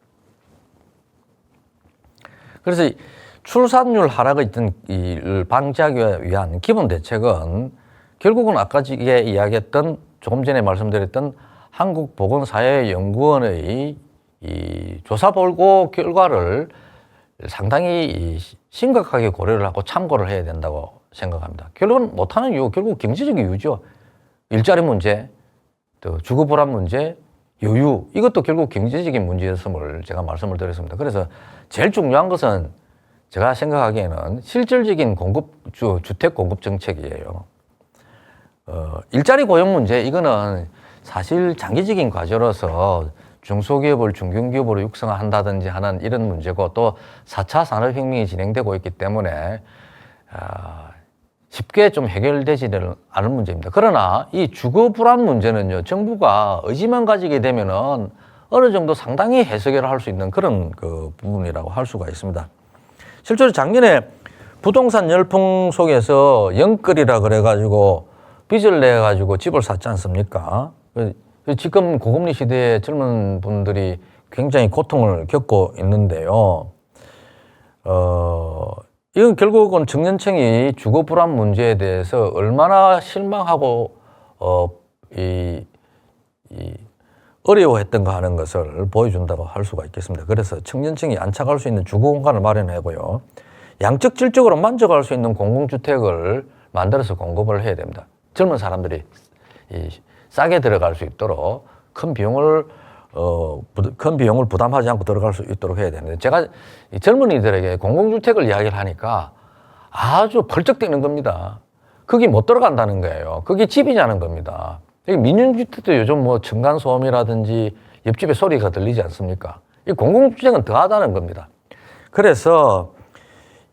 그래서 출산율 하락의 있던 이를 방지하기 위한 기본 대책은 결국은 아까 이야기했던 조금 전에 말씀드렸던 한국보건사회연구원의 이 조사 보고 결과를 상당히 심각하게 고려를 하고 참고를 해야 된다고 생각합니다. 결국은 못하는 이유, 결국 경제적 이유죠. 일자리 문제, 또 주거 불안 문제, 여유, 이것도 결국 경제적인 문제였음을 제가 말씀을 드렸습니다. 그래서 제일 중요한 것은 제가 생각하기에는 실질적인 주택 공급 정책이에요. 일자리 고용 문제, 이거는 사실 장기적인 과제로서 중소기업을 중견기업으로 육성한다든지 하는 이런 문제고 또 4차 산업혁명이 진행되고 있기 때문에 쉽게 좀 해결되지는 않은 문제입니다. 그러나 이 주거 불안 문제는요, 정부가 의지만 가지게 되면은 어느 정도 상당히 해소를 할 수 있는 그런 그 부분이라고 할 수가 있습니다. 실제로 작년에 부동산 열풍 속에서 영끌이라 그래가지고 빚을 내가지고 집을 샀지 않습니까? 지금 고금리 시대에 젊은 분들이 굉장히 고통을 겪고 있는데요. 이건 결국은 청년층이 주거 불안 문제에 대해서 얼마나 실망하고 어려워했던가 하는 것을 보여준다고 할 수가 있겠습니다. 그래서 청년층이 안착할 수 있는 주거 공간을 마련하고요. 양적 질적으로 만족할 수 있는 공공주택을 만들어서 공급을 해야 됩니다. 젊은 사람들이 싸게 들어갈 수 있도록 큰 비용을 부담하지 않고 들어갈 수 있도록 해야 되는데 제가 젊은이들에게 공공주택을 이야기를 하니까 아주 펄쩍 뛰는 겁니다. 거기 못 들어간다는 거예요. 그게 집이냐는 겁니다. 민영주택도 요즘 뭐 층간소음이라든지 옆집에 소리가 들리지 않습니까? 이 공공주택은 더하다는 겁니다. 그래서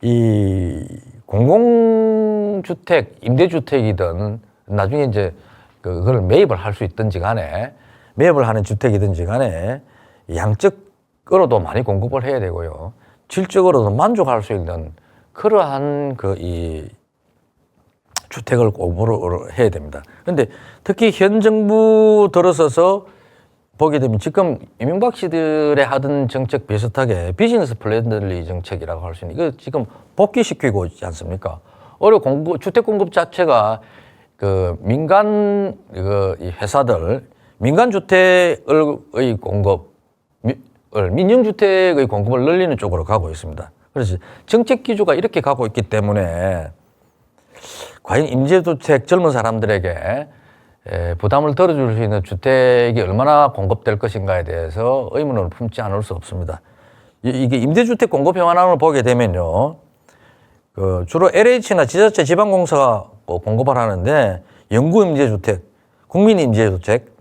이 공공주택, 임대주택이든 나중에 이제 그걸 매입을 할 수 있든지 간에 매입을 하는 주택이든지 간에 양적으로도 많이 공급을 해야 되고요. 질적으로도 만족할 수 있는 그러한 이 주택을 공급을 해야 됩니다. 그런데 특히 현 정부 들어서서 보게 되면 지금 이명박 시절에 하던 정책 비슷하게 비즈니스 플랜들리 정책이라고 할 수 있는 이거 지금 복귀시키고 있지 않습니까? 주택 공급 자체가 그 민간 이 회사들 민간 주택의 공급 민영주택의 공급을 늘리는 쪽으로 가고 있습니다. 그래서 정책 기조가 이렇게 가고 있기 때문에 과연 임대주택 젊은 사람들에게 부담을 덜어줄 수 있는 주택이 얼마나 공급될 것인가에 대해서 의문을 품지 않을 수 없습니다. 이게 임대주택 공급 현황을 보게 되면요, 주로 LH나 지자체 지방공사가 공급을 하는데 영구임대주택, 국민임대주택,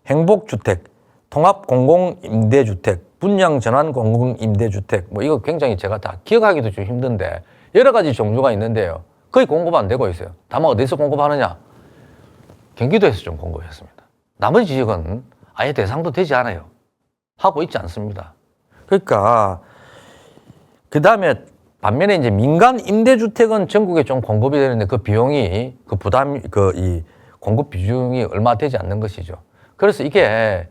행복주택, 통합공공임대주택, 분양전환공공임대주택, 뭐 이거 굉장히 제가 다 기억하기도 좀 힘든데 여러 가지 종류가 있는데요. 거의 공급 안 되고 있어요. 다만 어디서 공급하느냐? 경기도에서 좀 공급했습니다. 나머지 지역은 아예 대상도 되지 않아요. 하고 있지 않습니다. 그러니까 그 다음에 반면에 이제 민간 임대주택은 전국에 좀 공급이 되는데 그 비용이 그 부담 이 공급 비중이 얼마 되지 않는 것이죠. 그래서 이게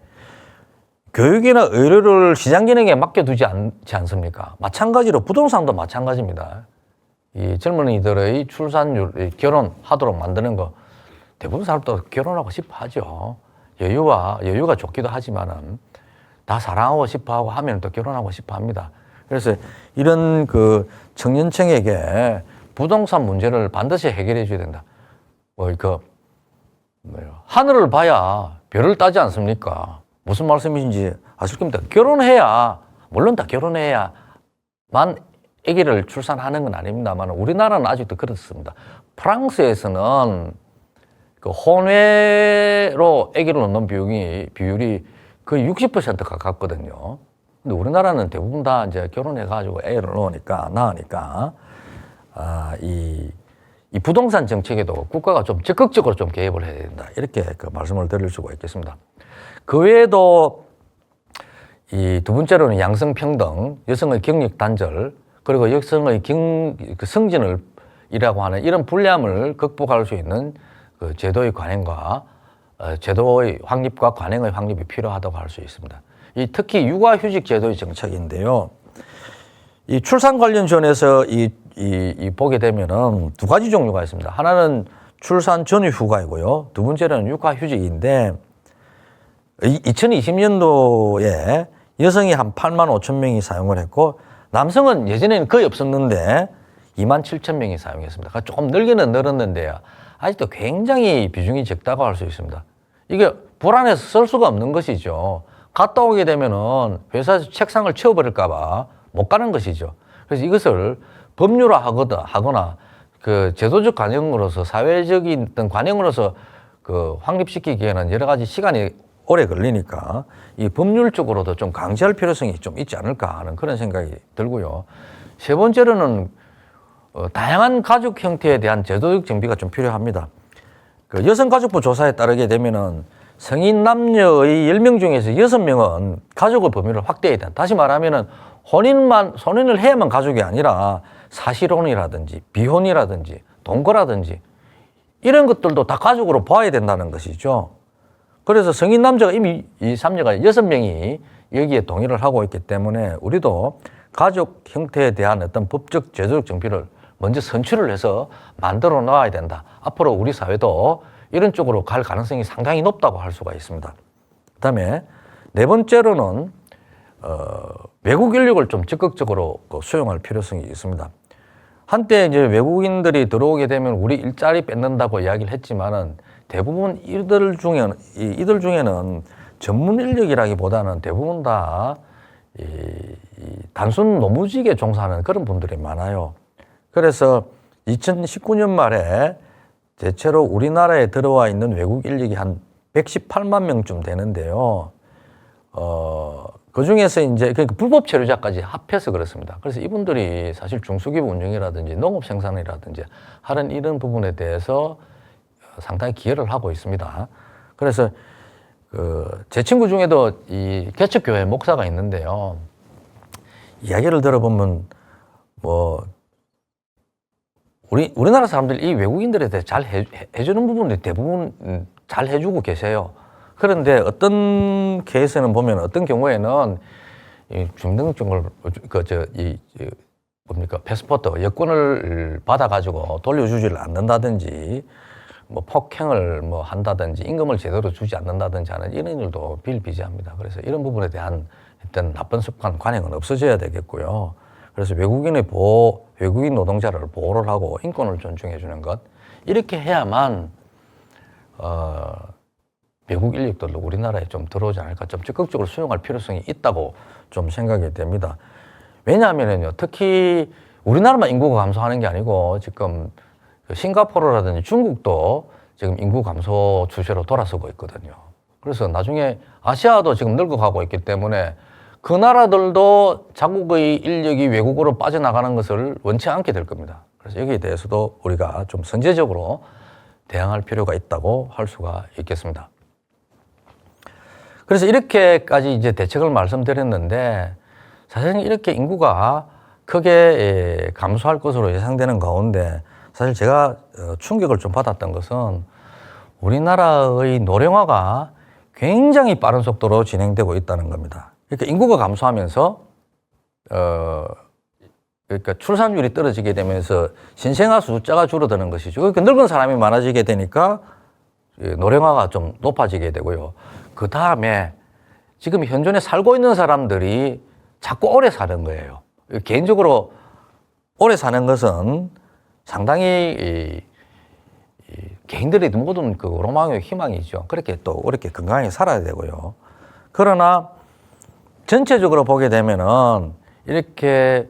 교육이나 의료를 시장 기능에 맡겨두지 않지 않습니까? 마찬가지로 부동산도 마찬가지입니다. 이 젊은이들의 출산율, 결혼하도록 만드는 거 대부분 사람도 결혼하고 싶어 하죠. 여유가 좋기도 하지만은 다 사랑하고 싶어 하고 하면 또 결혼하고 싶어 합니다. 그래서 이런 그 청년층에게 부동산 문제를 반드시 해결해 줘야 된다. 하늘을 봐야 별을 따지 않습니까? 무슨 말씀인지 아실 겁니다. 결혼해야, 물론 다 결혼해야만 아기를 출산하는 건 아닙니다만 우리나라는 아직도 그렇습니다. 프랑스에서는 그 혼외로 아기를 낳는 비율이 거의 60% 가깝거든요. 근데 우리나라는 대부분 다 이제 결혼해가지고 애를 낳으니까, 이 부동산 정책에도 국가가 좀 적극적으로 좀 개입을 해야 된다. 이렇게 그 말씀을 드릴 수가 있겠습니다. 그 외에도 이 두 번째로는 양성평등, 여성의 경력 단절, 그리고 여성의 성진을 이라고 하는 이런 불리함을 극복할 수 있는 그 제도의 관행과 제도의 확립과 관행의 확립이 필요하다고 할 수 있습니다. 특히 육아휴직 제도의 정책인데요. 이 출산 관련 지원에서 보게 되면은 두 가지 종류가 있습니다. 하나는 출산 전후 휴가이고요. 두 번째는 육아휴직인데 2020년도에 여성이 한 8만 5천 명이 사용을 했고 남성은 예전에는 거의 없었는데 2만 7천 명이 사용했습니다. 그러니까 조금 늘기는 늘었는데요. 아직도 굉장히 비중이 적다고 할 수 있습니다. 이게 불안해서 쓸 수가 없는 것이죠. 갔다 오게 되면은 회사에서 책상을 치워버릴까봐 못 가는 것이죠. 그래서 이것을 법률화하거나 그 제도적 관행으로서 사회적인 어떤 관행으로서 그 확립시키기에는 여러 가지 시간이 오래 걸리니까 이 법률적으로도 좀 강제할 필요성이 좀 있지 않을까 하는 그런 생각이 들고요. 세 번째로는 다양한 가족 형태에 대한 제도적 정비가 좀 필요합니다. 그 여성가족부 조사에 따르게 되면은 성인 남녀의 10명 중에서 6명은 가족의 범위를 확대해야 된다. 다시 말하면은 혼인을 해야만 가족이 아니라 사실혼이라든지 비혼이라든지 동거라든지 이런 것들도 다 가족으로 봐야 된다는 것이죠. 그래서 성인 남자가 이미 이 삼녀가 6명이 여기에 동의를 하고 있기 때문에 우리도 가족 형태에 대한 어떤 법적 제도적 정비를 먼저 선출을 해서 만들어 놔야 된다. 앞으로 우리 사회도 이런 쪽으로 갈 가능성이 상당히 높다고 할 수가 있습니다. 그다음에 네 번째로는 외국 인력을 좀 적극적으로 수용할 필요성이 있습니다. 한때 이제 외국인들이 들어오게 되면 우리 일자리 뺏는다고 이야기를 했지만은 대부분 이들 중에는 전문 인력이라기보다는 대부분 다 단순 노무직에 종사하는 그런 분들이 많아요. 그래서 2019년 말에 대체로 우리나라에 들어와 있는 외국 인력이 한 118만 명쯤 되는데요. 그 중에서 이제 그러니까 불법 체류자까지 합해서 그렇습니다. 그래서 이분들이 사실 중소기업 운영이라든지 농업 생산이라든지 하는 이런 부분에 대해서 상당히 기여를 하고 있습니다. 그래서 제 친구 중에도 이 개척교회 목사가 있는데요. 이야기를 들어보면 우리나라 사람들이 이 외국인들에 대해 잘 해주는 부분이 대부분 잘 해주고 계세요. 그런데 어떤 케이스는 보면 어떤 경우에는 이 중등증을 패스포트 여권을 받아가지고 돌려주지를 않는다든지 폭행을 한다든지 임금을 제대로 주지 않는다든지 하는 이런 일도 비일비재합니다. 그래서 이런 부분에 대한 일단 나쁜 습관, 관행은 없어져야 되겠고요. 그래서 외국인 노동자를 보호를 하고 인권을 존중해 주는 것, 이렇게 해야만 외국 인력들도 우리나라에 좀 들어오지 않을까, 좀 적극적으로 수용할 필요성이 있다고 좀 생각이 됩니다. 왜냐하면요, 특히 우리나라만 인구가 감소하는 게 아니고 지금 싱가포르라든지 중국도 지금 인구 감소 추세로 돌아서고 있거든요. 그래서 나중에 아시아도 지금 늙어가고 있기 때문에 그 나라들도 자국의 인력이 외국으로 빠져나가는 것을 원치 않게 될 겁니다. 그래서 여기에 대해서도 우리가 좀 선제적으로 대응할 필요가 있다고 할 수가 있겠습니다. 그래서 이렇게까지 이제 대책을 말씀드렸는데, 사실 이렇게 인구가 크게 감소할 것으로 예상되는 가운데 사실 제가 충격을 좀 받았던 것은 우리나라의 노령화가 굉장히 빠른 속도로 진행되고 있다는 겁니다. 그러니까 인구가 감소하면서 그러니까 출산율이 떨어지게 되면서 신생아 숫자가 줄어드는 것이죠. 그러니까 늙은 사람이 많아지게 되니까 노령화가 좀 높아지게 되고요. 그 다음에 지금 현존에 살고 있는 사람들이 자꾸 오래 사는 거예요. 개인적으로 오래 사는 것은 상당히 개인들의 모든 그 로망의 희망이죠. 그렇게 또 그렇게 건강하게 살아야 되고요. 그러나 전체적으로 보게 되면은 이렇게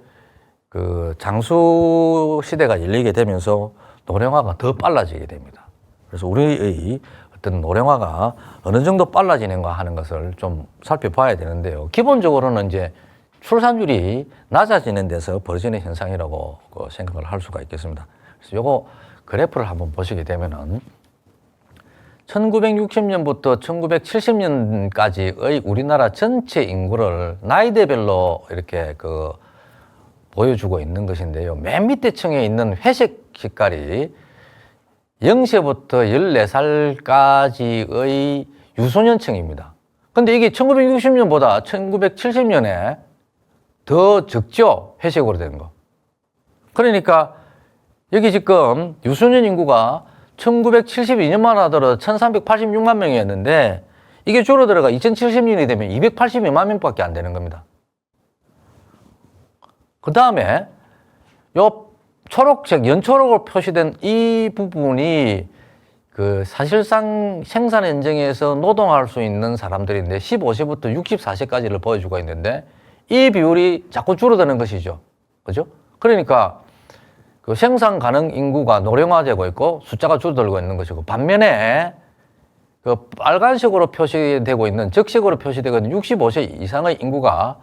그 장수 시대가 열리게 되면서 노령화가 더 빨라지게 됩니다. 그래서 우리의 어떤 노령화가 어느 정도 빨라지는가 하는 것을 좀 살펴봐야 되는데요. 기본적으로는 이제 출산율이 낮아지는 데서 벌어지는 현상이라고 생각을 할 수가 있겠습니다. 그래서 요거 그래프를 한번 보시게 되면은 1960년부터 1970년까지의 우리나라 전체 인구를 나이대별로 이렇게 보여주고 있는 것인데요. 맨 밑에 층에 있는 회색 색깔이 0세부터 14살까지의 유소년층입니다. 근데 이게 1960년보다 1970년에 더 적죠? 회색으로 된 거. 그러니까 여기 지금 유소년 인구가 1972년만 하더라도 1386만 명이었는데 이게 줄어들어가 2070년이 되면 282만 명밖에 안 되는 겁니다. 그 다음에 요 초록색, 연초록으로 표시된 이 부분이 사실상 생산 현장에서 노동할 수 있는 사람들인데 15세부터 64세까지를 보여주고 있는데 이 비율이 자꾸 줄어드는 것이죠. 그죠? 그러니까 생산 가능 인구가 노령화되고 있고 숫자가 줄어들고 있는 것이고, 반면에 빨간색으로 표시되고 있는, 적색으로 표시되고 있는 65세 이상의 인구가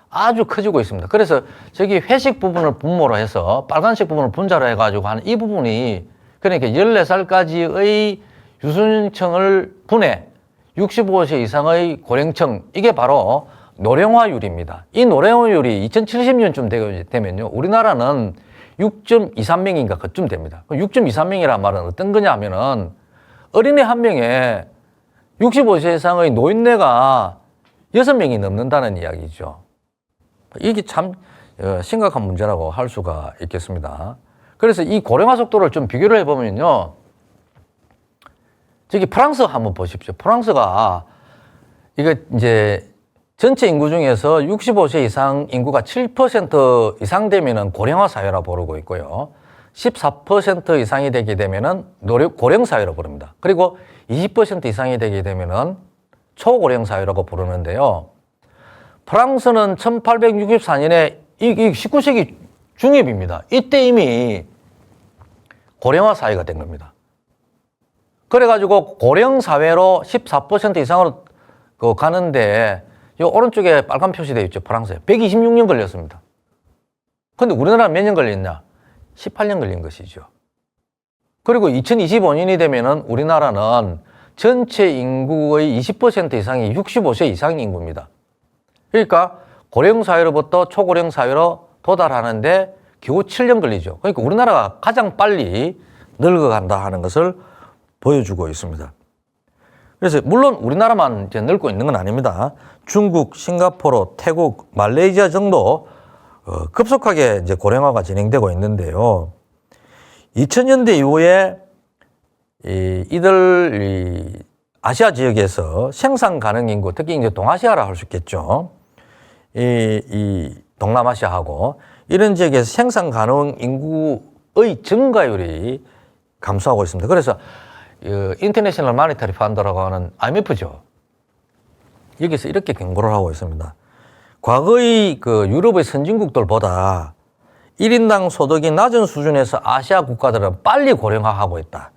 아주 커지고 있습니다. 그래서 저기 회색 부분을 분모로 해서 빨간색 부분을 분자로 해가지고 하는 이 부분이, 그러니까 14살까지의 유소년층을 분해 65세 이상의 고령층, 이게 바로 노령화율입니다. 이 노령화율이 2070년쯤 되면요, 우리나라는 6.23명인가 그쯤 됩니다. 6.23명이란 말은 어떤 거냐 하면은 어린애 한 명에 65세 이상의 노인네가 6명이 넘는다는 이야기죠. 이게 참 심각한 문제라고 할 수가 있겠습니다. 그래서 이 고령화 속도를 좀 비교를 해보면요, 저기 프랑스 한번 보십시오. 프랑스가 이거 이제 전체 인구 중에서 65세 이상 인구가 7% 이상 되면은 고령화 사회라 부르고 있고요. 14% 이상이 되게 되면은 고령 사회로 부릅니다. 그리고 20% 이상이 되게 되면은 초고령 사회라고 부르는데요. 프랑스는 1864년에 이 19세기 중엽입니다. 이때 이미 고령화 사회가 된 겁니다. 그래가지고 고령 사회로 14% 이상으로 가는데, 요 오른쪽에 빨간 표시되어 있죠. 프랑스에 126년 걸렸습니다. 근데 우리나라는 몇 년 걸렸냐? 18년 걸린 것이죠. 그리고 2025년이 되면은 우리나라는 전체 인구의 20% 이상이 65세 이상 인구입니다. 그러니까 고령 사회로부터 초고령 사회로 도달하는데 겨우 7년 걸리죠. 그러니까 우리나라가 가장 빨리 늙어간다 하는 것을 보여주고 있습니다. 그래서 물론 우리나라만 이제 늙고 있는 건 아닙니다. 중국, 싱가포르, 태국, 말레이시아 정도 급속하게 이제 고령화가 진행되고 있는데요. 2000년대 이후에 이들 아시아 지역에서 생산 가능 인구, 특히 이제 동아시아라 할 수 있겠죠. 이 동남아시아하고 이런 지역에서 생산 가능 인구의 증가율이 감소하고 있습니다. 그래서 인터내셔널 마니터리 펀드라고 하는 IMF죠. 여기서 이렇게 경고를 하고 있습니다. 과거의 그 유럽의 선진국들보다 1인당 소득이 낮은 수준에서 아시아 국가들은 빨리 고령화하고 있다.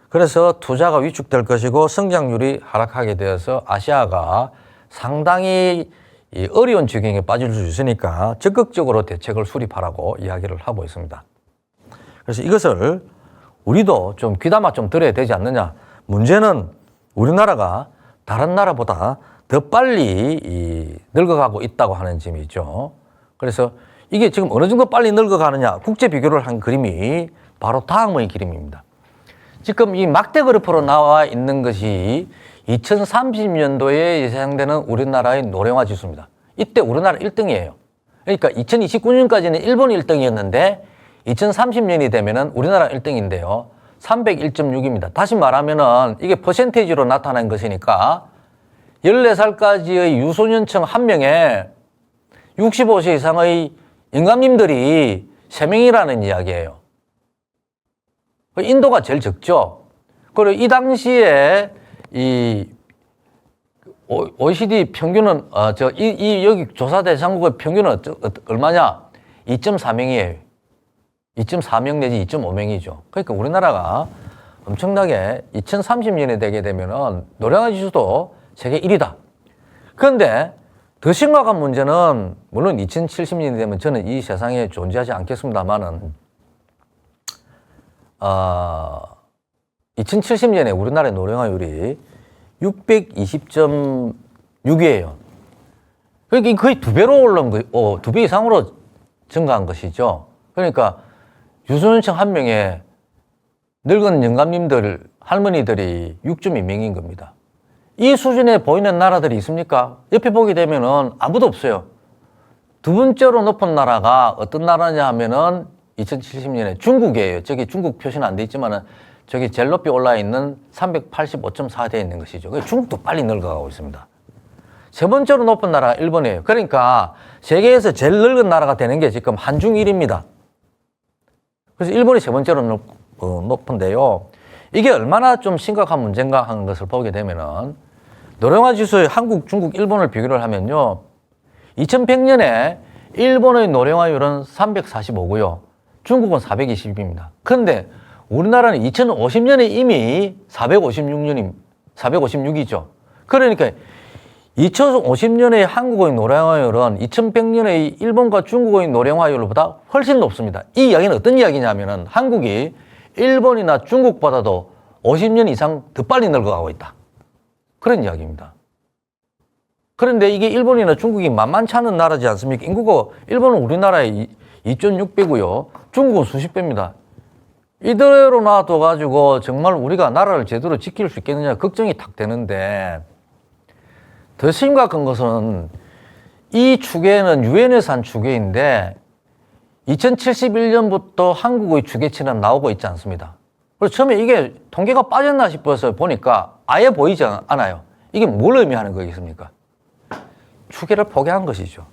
그래서 투자가 위축될 것이고 성장률이 하락하게 되어서 아시아가 상당히 어려운 지경에 빠질 수 있으니까 적극적으로 대책을 수립하라고 이야기를 하고 있습니다. 그래서 이것을 우리도 좀 귀담아 좀 들어야 되지 않느냐. 문제는 우리나라가 다른 나라보다 더 빨리 늙어가고 있다고 하는 점이죠. 그래서 이게 지금 어느 정도 빨리 늙어가느냐. 국제 비교를 한 그림이 바로 다음의 그림입니다. 지금 이 막대 그래프로 나와 있는 것이 2030년도에 예상되는 우리나라의 노령화 지수입니다. 이때 우리나라 1등이에요. 그러니까 2029년까지는 일본이 1등이었는데 2030년이 되면은 우리나라 1등인데요. 301.6입니다. 다시 말하면은 이게 퍼센테이지로 나타난 것이니까 14살까지의 유소년층 한 명에 65세 이상의 영감님들이 3명이라는 이야기예요. 인도가 제일 적죠. 그리고 이 당시에 이 OECD 평균은 여기 조사 대상국의 평균은 얼마냐? 2.4명이에요. 2.4명 내지 2.5명이죠. 그러니까 우리나라가 엄청나게 2030년이 되게 되면은 노령화 지수도 세계 1위다. 그런데 더 심각한 문제는 물론 2070년이 되면 저는 이 세상에 존재하지 않겠습니다만은 2070년에 우리나라의 노령화율이 620.6이에요. 그러니까 거의 2배로 올라온 거, 2배 이상으로 증가한 것이죠. 그러니까 유소년층 한 명에 늙은 영감님들, 할머니들이 6.2명인 겁니다. 이 수준에 보이는 나라들이 있습니까? 옆에 보게 되면은 아무도 없어요. 두 번째로 높은 나라가 어떤 나라냐 하면은 2070년에 중국이에요. 저기 중국 표시는 안 돼 있지만은 저기 제일 높이 올라 있는 385.4대 있는 것이죠. 중국도 빨리 늙어가고 있습니다. 세 번째로 높은 나라가 일본이에요. 그러니까 세계에서 제일 늙은 나라가 되는 게 지금 한중1입니다. 그래서 일본이 세 번째로 높은데요. 이게 얼마나 좀 심각한 문제인가 하는 것을 보게 되면은 노령화 지수의 한국, 중국, 일본을 비교를 하면요. 2100년에 일본의 노령화율은 345고요. 중국은 420입니다. 그런데 우리나라는 2050년에 이미 456이죠. 그러니까 2050년의 한국의 노령화율은 2100년의 일본과 중국의 노령화율보다 훨씬 높습니다. 이 이야기는 어떤 이야기냐면은 한국이 일본이나 중국보다도 50년 이상 더 빨리 늙어가고 있다. 그런 이야기입니다. 그런데 이게 일본이나 중국이 만만치 않은 나라지 않습니까? 인구가 일본은 우리나라의 2.6배고요. 중국은 수십 배입니다. 이대로 놔둬가지고 정말 우리가 나라를 제대로 지킬 수 있겠느냐 걱정이 탁 되는데 더 심각한 것은 이 추계는 유엔에서 한 추계인데 2071년부터 한국의 추계치는 나오고 있지 않습니다. 그래서 처음에 이게 통계가 빠졌나 싶어서 보니까 아예 보이지 않아요. 이게 뭘 의미하는 거겠습니까? 추계를 포기한 것이죠.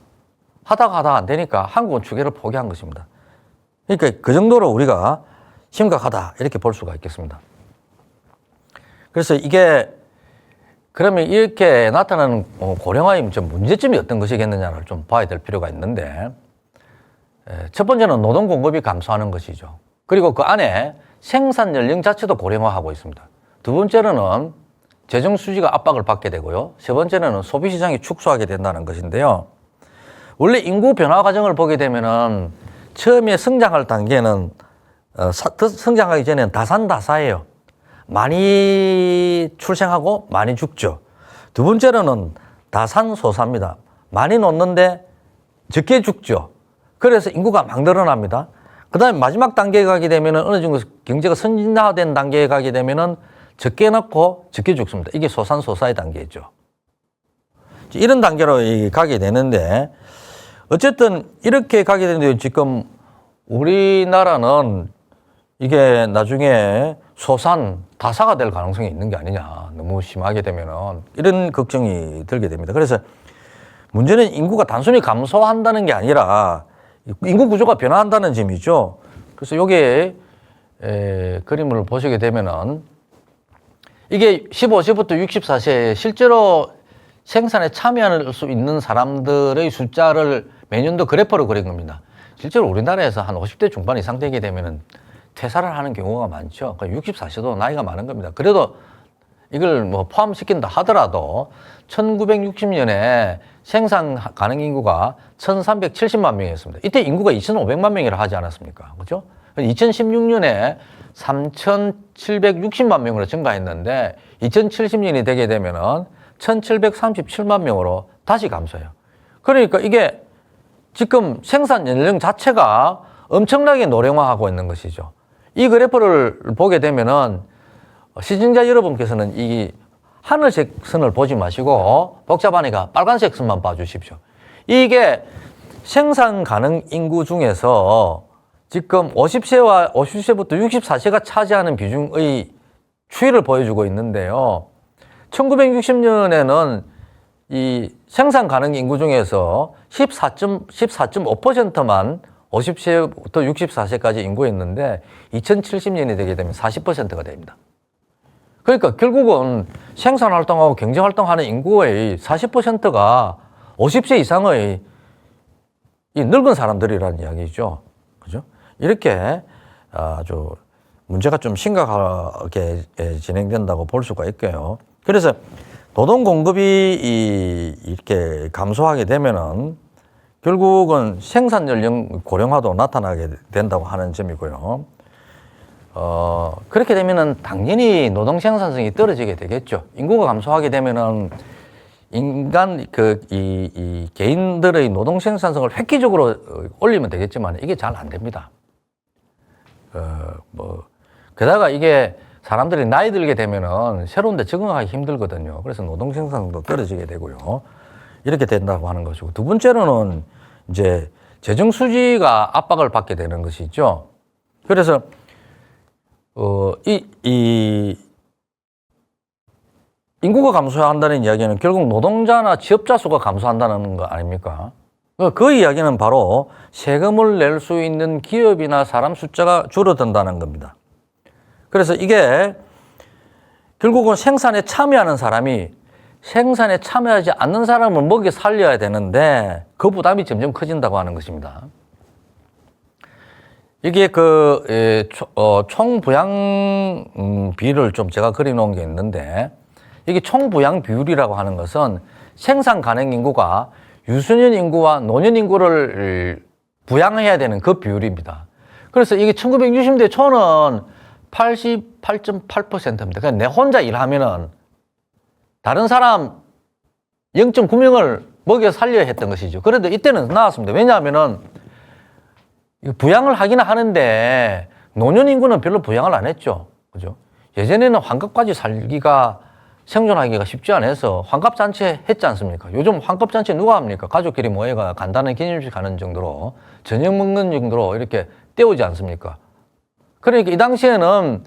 하다가 안 되니까 한국은 추계를 포기한 것입니다. 그러니까 그 정도로 우리가 심각하다 이렇게 볼 수가 있겠습니다. 그래서 이게 그러면 이렇게 나타나는 고령화의 문제점이 어떤 것이겠느냐를 좀 봐야 될 필요가 있는데 첫 번째는 노동 공급이 감소하는 것이죠. 그리고 그 안에 생산 연령 자체도 고령화하고 있습니다. 두 번째로는 재정 수지가 압박을 받게 되고요. 세 번째는 소비 시장이 축소하게 된다는 것인데요. 원래 인구 변화 과정을 보게 되면은 처음에 성장할 단계는 성장하기 전에는 다산다사예요. 많이 출생하고 많이 죽죠. 두 번째로는 다산소사입니다. 많이 놓는데 적게 죽죠. 그래서 인구가 막 늘어납니다. 그 다음에 마지막 단계에 가게 되면 어느 정도 경제가 선진화된 단계에 가게 되면 적게 낳고 적게 죽습니다. 이게 소산소사의 단계죠. 이런 단계로 가게 되는데 어쨌든 이렇게 가게 되는데 지금 우리나라는 이게 나중에 소산, 다사가 될 가능성이 있는 게 아니냐. 너무 심하게 되면은 이런 걱정이 들게 됩니다. 그래서 문제는 인구가 단순히 감소한다는 게 아니라 인구 구조가 변화한다는 점이죠. 그래서 여기에 그림을 보시게 되면은 이게 15세부터 64세 실제로 생산에 참여할 수 있는 사람들의 숫자를 매년도 그래프로 그린 겁니다. 실제로 우리나라에서 한 50대 중반 이상 되게 되면은 퇴사를 하는 경우가 많죠. 64세도 나이가 많은 겁니다. 그래도 이걸 뭐 포함시킨다 하더라도 1960년에 생산 가능 인구가 1370만 명이었습니다. 이때 인구가 2500만 명이라 하지 않았습니까? 그죠? 2016년에 3760만 명으로 증가했는데 2070년이 되게 되면은 1737만 명으로 다시 감소해요. 그러니까 이게 지금 생산 연령 자체가 엄청나게 노령화하고 있는 것이죠. 이 그래프를 보게 되면은 시청자 여러분께서는 이 하늘색 선을 보지 마시고 복잡하니까 빨간색 선만 봐주십시오. 이게 생산 가능 인구 중에서 지금 50세부터 64세가 차지하는 비중의 추이를 보여주고 있는데요. 1960년에는 이 생산 가능 인구 중에서 14.5%만 50세부터 64세까지 인구였는데 2070년이 되게 되면 40%가 됩니다. 그러니까 결국은 생산활동하고 경제활동하는 인구의 40%가 50세 이상의 이 늙은 사람들이라는 이야기죠. 그죠? 이렇게 아주 문제가 좀 심각하게 진행된다고 볼 수가 있고요. 그래서 노동 공급이 이렇게 감소하게 되면은 결국은 생산 연령 고령화도 나타나게 된다고 하는 점이고요. 그렇게 되면은 당연히 노동 생산성이 떨어지게 되겠죠. 인구가 감소하게 되면은 인간 이 개인들의 노동 생산성을 획기적으로 올리면 되겠지만 이게 잘 안 됩니다. 게다가 이게 사람들이 나이 들게 되면은 새로운 데 적응하기 힘들거든요. 그래서 노동 생산성도 떨어지게 되고요. 이렇게 된다고 하는 것이고, 두 번째로는 이제 재정 수지가 압박을 받게 되는 것이죠. 그래서 인구가 감소한다는 이야기는 결국 노동자나 취업자 수가 감소한다는 거 아닙니까? 그 이야기는 바로 세금을 낼 수 있는 기업이나 사람 숫자가 줄어든다는 겁니다. 그래서 이게 결국은 생산에 참여하는 사람이 생산에 참여하지 않는 사람을 먹여 살려야 되는데 그 부담이 점점 커진다고 하는 것입니다. 이게 총부양 비율을 좀 제가 그려놓은 게 있는데, 이게 총부양 비율이라고 하는 것은 생산 가능 인구가 유소년 인구와 노년 인구를 부양해야 되는 그 비율입니다. 그래서 이게 1960년대 초는 88.8%입니다. 그냥 내 혼자 일하면은 다른 사람 0.9명을 먹여 살려야 했던 것이죠. 그런데 이때는 나왔습니다. 왜냐하면은 부양을 하기는 하는데 노년 인구는 별로 부양을 안 했죠. 그죠? 예전에는 환갑까지 살기가 생존하기가 쉽지 않아서 환갑잔치 했지 않습니까? 요즘 환갑잔치 누가 합니까? 가족끼리 모여가 간단한 기념식 하는 정도로 저녁 먹는 정도로 이렇게 때우지 않습니까? 그러니까 이 당시에는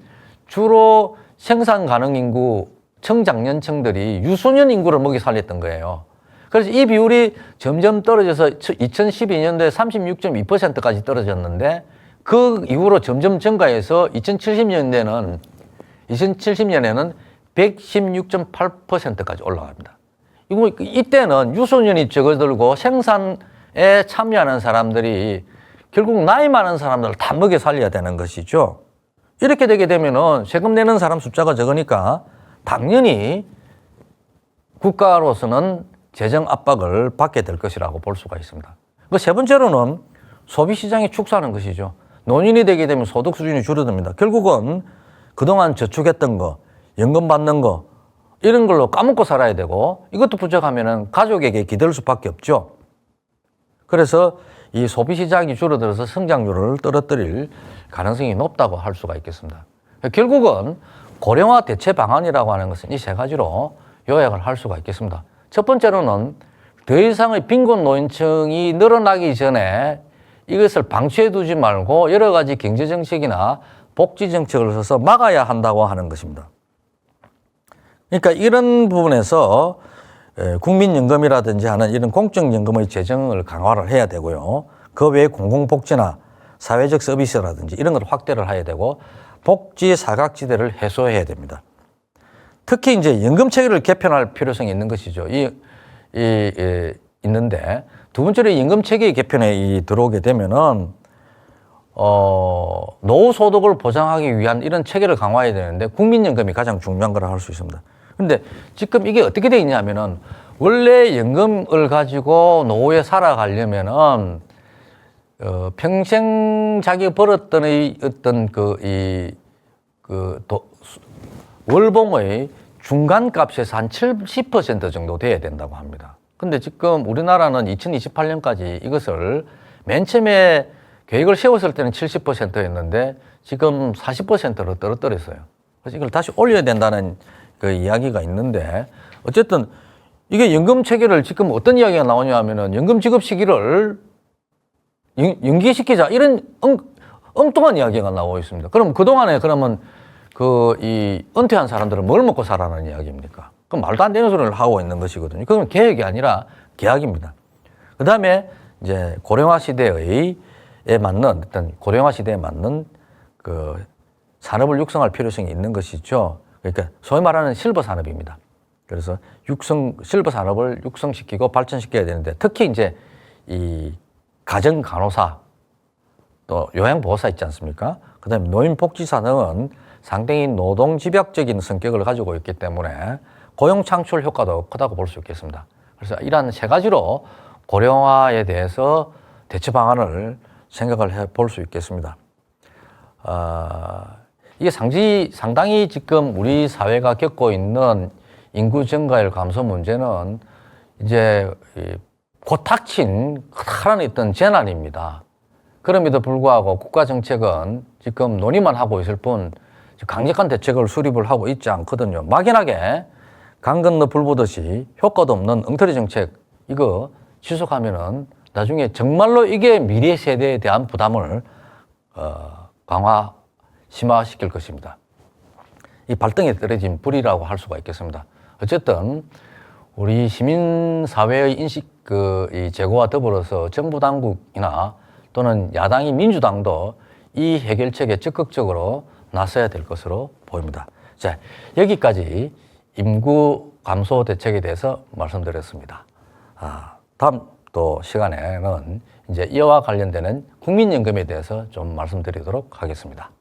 주로 생산 가능 인구 청장년층들이 유소년 인구를 먹여 살렸던 거예요. 그래서 이 비율이 점점 떨어져서 2012년도에 36.2%까지 떨어졌는데 그 이후로 점점 증가해서 2070년에는 116.8%까지 올라갑니다. 이때는 유소년이 적어들고 생산에 참여하는 사람들이 결국 나이 많은 사람들을 다 먹여 살려야 되는 것이죠. 이렇게 되게 되면은 세금 내는 사람 숫자가 적으니까 당연히 국가로서는 재정 압박을 받게 될 것이라고 볼 수가 있습니다. 세 번째로는 소비시장이 축소하는 것이죠. 노년이 되게 되면 소득 수준이 줄어듭니다. 결국은 그동안 저축했던 거, 연금 받는 거 이런 걸로 까먹고 살아야 되고 이것도 부족하면은 가족에게 기댈 수밖에 없죠. 그래서 이 소비시장이 줄어들어서 성장률을 떨어뜨릴 가능성이 높다고 할 수가 있겠습니다. 결국은 고령화 대체 방안이라고 하는 것은 이 세 가지로 요약을 할 수가 있겠습니다. 첫 번째로는 더 이상의 빈곤 노인층이 늘어나기 전에 이것을 방치해 두지 말고 여러 가지 경제정책이나 복지정책을 써서 막아야 한다고 하는 것입니다. 그러니까 이런 부분에서 국민연금이라든지 하는 이런 공적연금의 재정을 강화를 해야 되고요. 그 외에 공공복지나 사회적 서비스라든지 이런 걸 확대를 해야 되고 복지 사각지대를 해소해야 됩니다. 특히 이제 연금 체계를 개편할 필요성이 있는 것이죠. 있는데 두 번째로 연금 체계 개편에 들어오게 되면은 노후 소득을 보장하기 위한 이런 체계를 강화해야 되는데 국민연금이 가장 중요한 거라 할 수 있습니다. 그런데 지금 이게 어떻게 되어 있냐면은 원래 연금을 가지고 노후에 살아가려면은 평생 자기 벌었던 어떤 월봉의 중간값에서 한 70% 정도 돼야 된다고 합니다. 근데 지금 우리나라는 2028년까지 이것을 맨 처음에 계획을 세웠을 때는 70%였는데 지금 40%로 떨어뜨렸어요. 그래서 이걸 다시 올려야 된다는 그 이야기가 있는데 어쨌든 이게 연금 체계를 지금 어떤 이야기가 나오냐 하면은 연금 지급 시기를 연기시키자 이런 엉뚱한 이야기가 나오고 있습니다. 그럼 그동안에 그러면 은퇴한 사람들은 뭘 먹고 살아라는 이야기입니까? 그럼 말도 안 되는 소리를 하고 있는 것이거든요. 그건 계획이 아니라 계약입니다. 그 다음에 이제 고령화 시대에 맞는 그 산업을 육성할 필요성이 있는 것이죠. 그러니까 소위 말하는 실버 산업입니다. 그래서 실버 산업을 육성시키고 발전시켜야 되는데 특히 이제 이 가정 간호사 또 요양보호사 있지 않습니까? 그 다음에 노인복지사 등은 상당히 노동 집약적인 성격을 가지고 있기 때문에 고용 창출 효과도 크다고 볼 수 있겠습니다. 그래서 이러한 세 가지로 고령화에 대해서 대처 방안을 생각을 해 볼 수 있겠습니다. 이게 상당히 지금 우리 사회가 겪고 있는 인구 증가율 감소 문제는 이제 곧 닥친 커다란 어떤 재난입니다. 그럼에도 불구하고 국가 정책은 지금 논의만 하고 있을 뿐 강력한 대책을 수립을 하고 있지 않거든요. 막연하게 강 건너 불 보듯이 효과도 없는 엉터리 정책 이거 지속하면은 나중에 정말로 이게 미래 세대에 대한 부담을 심화시킬 것입니다. 이 발등에 떨어진 불이라고 할 수가 있겠습니다. 어쨌든 우리 시민사회의 인식 이 제고와 더불어서 정부 당국이나 또는 야당이 민주당도 이 해결책에 적극적으로 나서야 될 것으로 보입니다. 자, 여기까지 인구 감소 대책에 대해서 말씀드렸습니다. 다음 또 시간에는 이제 이와 관련되는 국민연금에 대해서 좀 말씀드리도록 하겠습니다.